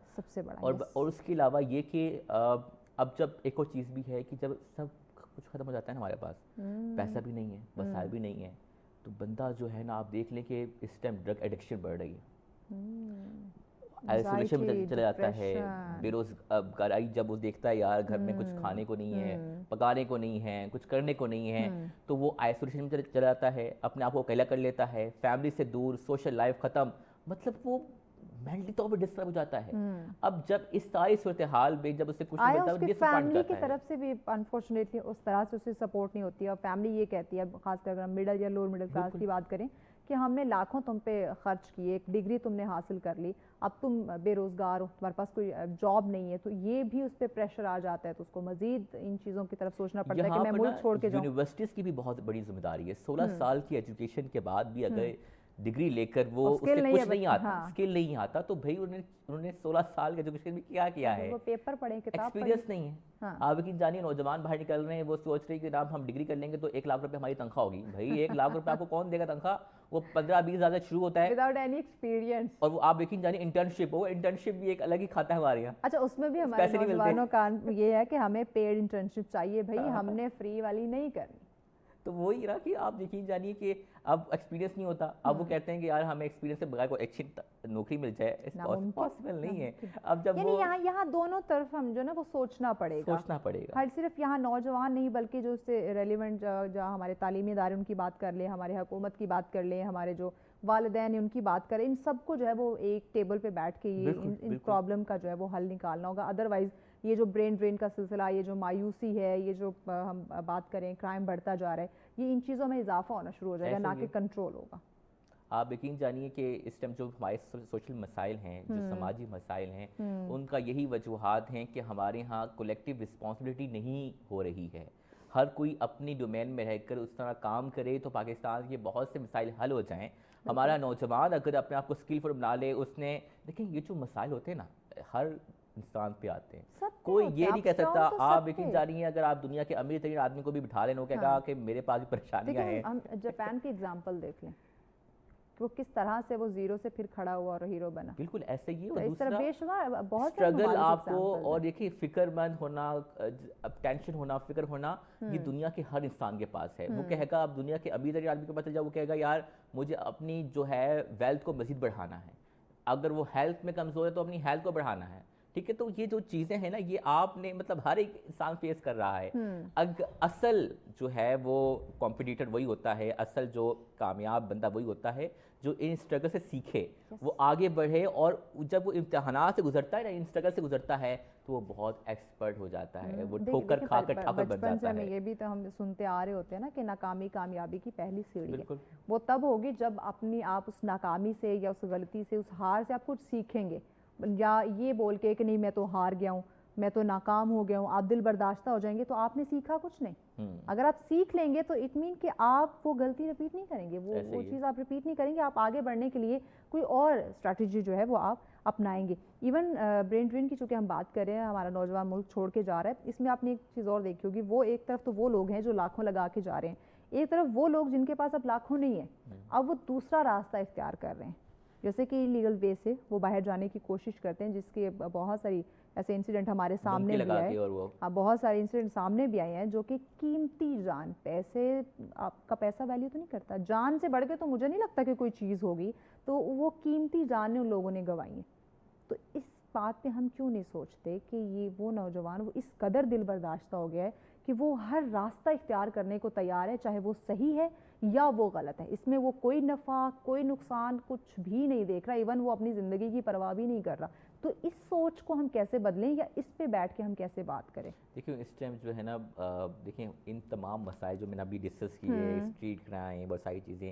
A: और
C: उसके अलावा ये कि अब जब एक और चीज़ भी है कि जब सब कुछ ख़त्म हो जाता है ना, हमारे पास पैसा भी नहीं है, वसाइल भी नहीं है, तो बंदा जो है ना, आप देख लें कि इस टाइम ड्रग एडिक्शन बढ़ रही है, आइसोलेशन में चला जाता है, बेरोजगारी जब वो देखता है यार घर में कुछ खाने को नहीं है, पकाने को नहीं है, कुछ करने को नहीं है, तो वो आइसोलेशन में चला जाता है, अपने आप को अकेला कर लेता है, फैमिली से दूर, सोशल लाइफ ख़त्म, मतलब वो मेंटली तौर पे डिस्टर्ब हो जाता है। अब जब इस सारी सूरत हाल में जब उसे कुछ नहीं मिलता,
A: उसकी फैमिली की तरफ से भी अनफॉर्चुनेटली उस तरह से उसे सपोर्ट नहीं होती है, और फैमिली ये कहती है, खासकर अगर हम मिडिल या लोअर मिडिल क्लास की बात करें, कि हमने लाखों तुम पे खर्च किए, एक डिग्री तुमने हासिल कर ली, अब तुम बेरोजगार हो, तुम्हारे पास कोई जॉब नहीं है, तो ये भी उस पर प्रेशर आ जाता है, तो उसको मजीद इन चीज़ों की तरफ सोचना पड़ता है कि मैं मुल्क छोड़ के जाऊं।
C: यूनिवर्सिटीज़ की भी बहुत बड़ी जिम्मेदारी है। 16 साल की एजुकेशन के बाद भी अगर डिग्री लेकर वो उससे कुछ नहीं आता, स्किल नहीं आता, तो भाई उन्होंने 16 साल की एजुकेशन में क्या किया है,
A: वो पेपर पढ़े, किताब
C: एक्सपीरियंस नहीं है। आप यकीन जानिए, नौजवान बाहर निकल रहे हैं, वो सोच रहे हैं कि हम डिग्री कर लेंगे तो 1 लाख रुपए हमारी तनख्वाह होगी। भाई 1 लाख रुपए आपको कौन देगा तनख्वाह? वो 15-20 हज़ार से शुरू होता है
A: विदाउट एनी एक्सपीरियंस।
C: और वो आप यकीन जानिए इंटर्नशिप भी एक अलग ही खाता है हमारे यहाँ।
A: अच्छा, उसमें भी हमारे नौजवानों का ये है कि हमें पेड इंटर्नशिप चाहिए भाई, हमने फ्री वाली नहीं करनी।
C: तो वही रहा कि आप यकीन जानिए कि अब एक्सपीरियंस नहीं होता, अब वो कहते हैं कि यार हमें एक्सपीरियंस से बगैर कोई अच्छी नौकरी मिल जाए, पॉसिबल नहीं है। अब जब वो
A: यहाँ दोनों तरफ हम जो ना वो सोचना पड़ेगा। हर सिर्फ यहाँ नौजवान नहीं, बल्कि जो उससे रेलिवेंट जहाँ हमारे तालीमी इदारे उनकी बात कर ले, हमारे हुकूमत की बात कर ले, हमारे जो वालिदैन है उनकी बात करें, इन सबको जो है वो एक टेबल पे बैठ के ये इन प्रॉब्लम का जो है वो हल निकालना होगा। अदरवाइज ये जो ब्रेन ड्रेन का सिलसिला, ये जो मायूसी है, ये जो हम बात करें क्राइम बढ़ता जा रहा है, ये इन चीज़ों में इजाफा होना शुरू हो जाएगा, ना कि कंट्रोल होगा।
C: आप यकीन जानिए कि इस टाइम जो हमारे सोशल मसाइल हैं, जो समाजी मसाइल हैं, उनका यही वजूहात हैं कि हमारे यहाँ कलेक्टिव रिस्पॉन्सिबिलिटी नहीं हो रही है। हर कोई अपनी डोमेन में रहकर उस तरह काम करे तो पाकिस्तान के बहुत से मसाइल हल हो जाएं। हमारा नौजवान अगर अपने आप को स्किलफुल बना ले, उसने देखिए ये जो मसाइल होते हैं ना, हर इंसान पे आते हैं, कोई ये नहीं कह सकता। आप यकीन जानिए, अगर आप दुनिया के अमीर तरीन आदमी को भी बिठा लें, वो कहेगा कि मेरे पास भी परेशानियां हैं।
A: हम जापान की एग्जांपल देख लें, वो किस तरह से वो जीरो से फिर खड़ा हुआ और हीरो बना।
C: बिल्कुल ऐसे ही है।
A: तो इस तरह बेशुमार बहुत
C: स्ट्रगल आपको, और देखिए फिक्रमंद होना, टेंशन होना, फिक्र होना, ये दुनिया के हर इंसान के पास है। वो कहेगा, आप दुनिया के अमीर तरीन आदमी के पास चले जाओ, वो कहेगा यार मुझे अपनी जो है वेल्थ को मजीद बढ़ाना है। अगर वो हेल्थ में कमज़ोर है तो अपनी हेल्थ को बढ़ाना है, ठीक है। तो ये जो चीज़ें हैं ना, ये आपने मतलब हर एक इंसान फेस कर रहा है। असल जो है वो कॉम्पिटिटर वही होता है, असल जो कामयाब बंदा वही होता है जो इन स्ट्रगल से सीखे, वो आगे बढ़े, और जब वो इम्तिहानात से गुजरता है ना, इन स्ट्रगल से गुजरता है, तो वो बहुत एक्सपर्ट हो जाता है, वो ठोकर खाकर ठाकुर बन जाता है।
A: ये भी तो हम सुनते आ रहे होते हैं ना कि नाकामी कामयाबी की पहली सीढ़ी है। वो तब होगी जब आप उस नाकामी से या उस गलती से, उस हार से आप कुछ सीखेंगे, या ये बोल के कि नहीं मैं तो हार गया हूँ, मैं तो नाकाम हो गया हूँ, आप दिल बर्दाश्ता हो जाएंगे, तो आपने सीखा कुछ नहीं। अगर आप सीख लेंगे तो इट मीन कि आप वो गलती रिपीट नहीं करेंगे, वो चीज़ आप रिपीट नहीं करेंगे, आप आगे बढ़ने के लिए कोई और स्ट्रैटेजी जो है वो आप अपनाएंगे। इवन ब्रेन ड्रेन की चूँकि हम बात कर रहे हैं, हमारा नौजवान मुल्क छोड़ के जा रहा है, इसमें आपने एक चीज़ और देखी होगी, वो एक तरफ तो वो लोग हैं जो लाखों लगा के जा रहे हैं, एक तरफ वो लोग जिनके पास अब लाखों नहीं है, अब वो दूसरा रास्ता इख्तियार कर रहे हैं, जैसे कि इलीगल वे से वो बाहर जाने की कोशिश करते हैं, जिसके बहुत सारी ऐसे इंसिडेंट हमारे सामने भी आए, बहुत सारे इंसिडेंट सामने भी आए हैं, जो कि कीमती जान, पैसे, आपका पैसा वैल्यू तो नहीं करता, जान से बढ़ के तो मुझे नहीं लगता कि कोई चीज़ होगी, तो वो कीमती जानें उन लोगों ने गंवाई हैं। तो इस बात पे हम क्यों नहीं सोचते कि ये वो नौजवान वो इस कदर दिल बर्दाश्ता हो गया है कि वो हर रास्ता इख्तियार करने को तैयार है, चाहे वो सही है या वो गलत है, इसमें वो कोई नफ़ा कोई नुकसान कुछ भी नहीं देख रहा, इवन वो अपनी ज़िंदगी की परवाह भी नहीं कर रहा। तो इस सोच को हम कैसे बदलें, या इस पे बैठ के हम कैसे बात करें?
C: देखिए इस टाइम जो है ना, देखिए इन तमाम मसाइल जो मैंने अभी डिस्कस किए, स्ट्रीट क्राइम, बहुत सारी चीज़ें,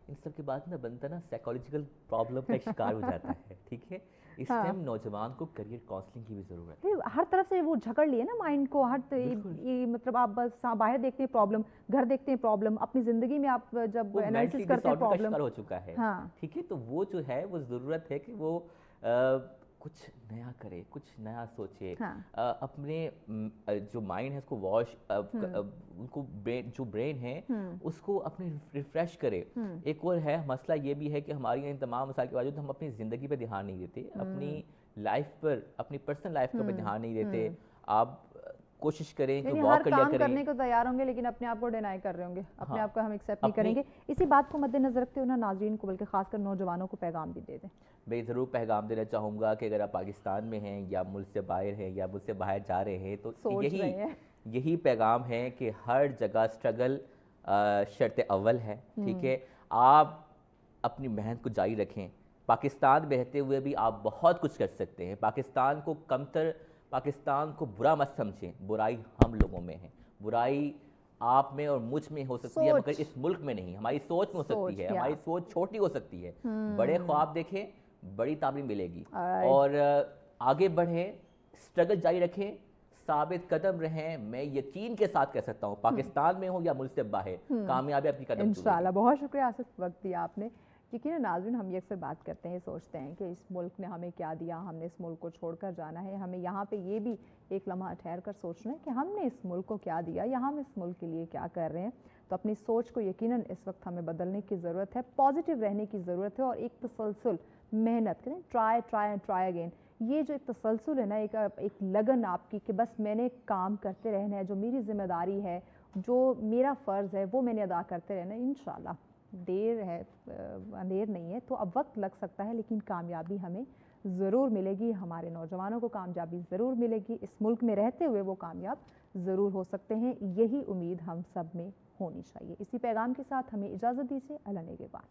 C: इन सब के बाद ना बनता ना साइकोलॉजिकल प्रॉब्लम का शिकार हो जाता है, ठीक है। इस टाइम नौजवान को करियर काउंसलिंग की भी जरूरत है।
A: हर तरफ से वो झकड़ लिए ना माइंड को, ये मतलब आप बस बाहर देखते हैं प्रॉब्लम, घर देखते हैं प्रॉब्लम, अपनी जिंदगी में आप जब एनालिसिस करते हैं प्रॉब्लम
C: हो चुका है, ठीक है। तो वो जो है वो ज़रूरत है कि वो कुछ नया करे, कुछ नया सोचे,
A: हाँ।
C: अपने जो माइंड है उसको वॉश, उनको जो ब्रेन है उसको अपने रिफ्रेश करे। एक और है मसला ये भी है कि हमारी इन तमाम मसाइल के बावजूद हम अपनी ज़िंदगी पे ध्यान नहीं देते, अपनी लाइफ पर, अपनी पर्सनल लाइफ के ऊपर ध्यान नहीं देते। आप कोशिश करें कि
A: यानी
C: वॉक
A: हर
C: कर लिया
A: काम
C: करें।
A: करने को तैयार होंगे लेकिन अपने आप को डिनाई कर रहे होंगे, अपने
C: हाँ,
A: आप को हम एक्सेप्ट नहीं
C: अपनी-
A: करेंगे। इसी बात को मद्देनजर रखते हुए ना नाज़रीन को, बल्कि खासकर नौजवानों को पैगाम भी दे दें।
C: मैं ज़रूर पैगाम देना चाहूँगा कि अगर आप पाकिस्तान में हैं या मुल्क से बाहर हैं या मुल्क से बाहर जा रहे हैं तो
A: सोच
C: यही
A: रहे हैं।
C: यही पैगाम है कि हर जगह स्ट्रगल शर्त अव्वल है, ठीक है। आप अपनी मेहनत को जारी रखें। पाकिस्तान में रहते हुए भी आप बहुत कुछ कर सकते हैं। पाकिस्तान को कमतर, पाकिस्तान को बुरा मत समझें, बुराई हम लोगों में है, बुराई आप में और मुझ में हो सकती है
A: सोच।
C: मगर इस मुल्क में नहीं, हमारी सोच में हो
A: सोच,
C: सकती है,
A: क्या?
C: हमारी सोच छोटी हो सकती है। बड़े ख्वाब देखें, बड़ी ताबीर मिलेगी।
A: Alright.
C: और आगे बढ़ें, स्ट्रगल जारी रखें, साबित कदम रहें। मैं यकीन के साथ कह सकता हूँ पाकिस्तान में हो या मुल्क से बाहर, कामयाबी आपकी कदम चूमेगी।
A: इंशाल्लाह। बहुत शुक्रिया आसिफ, वक्त दिया आपने। यकीन नाज़रीन, हम ये अक्सर बात करते हैं, सोचते हैं कि इस मुल्क ने हमें क्या दिया, हमने इस मुल्क को छोड़कर जाना है। हमें यहाँ पे ये भी एक लम्हा ठहर कर सोचना है कि हमने इस मुल्क को क्या दिया या हम इस मुल्क के लिए क्या कर रहे हैं। तो अपनी सोच को यकीनन इस वक्त हमें बदलने की ज़रूरत है, पॉजिटिव रहने की ज़रूरत है और एक तसलसल मेहनत करें, try try and try again. ये जो एक तसलसल है ना, एक लगन आपकी कि बस मैंने काम करते रहना है, जो मेरी जिम्मेदारी है, जो मेरा फ़र्ज़ है वो मैंने अदा करते रहना है। इंशाल्लाह देर है, अंधेर नहीं है, तो अब वक्त लग सकता है लेकिन कामयाबी हमें ज़रूर मिलेगी। हमारे नौजवानों को कामयाबी ज़रूर मिलेगी, इस मुल्क में रहते हुए वो कामयाब ज़रूर हो सकते हैं। यही उम्मीद हम सब में होनी चाहिए। इसी पैगाम के साथ हमें इजाज़त दीजिए। अल्लाह नेगेबान।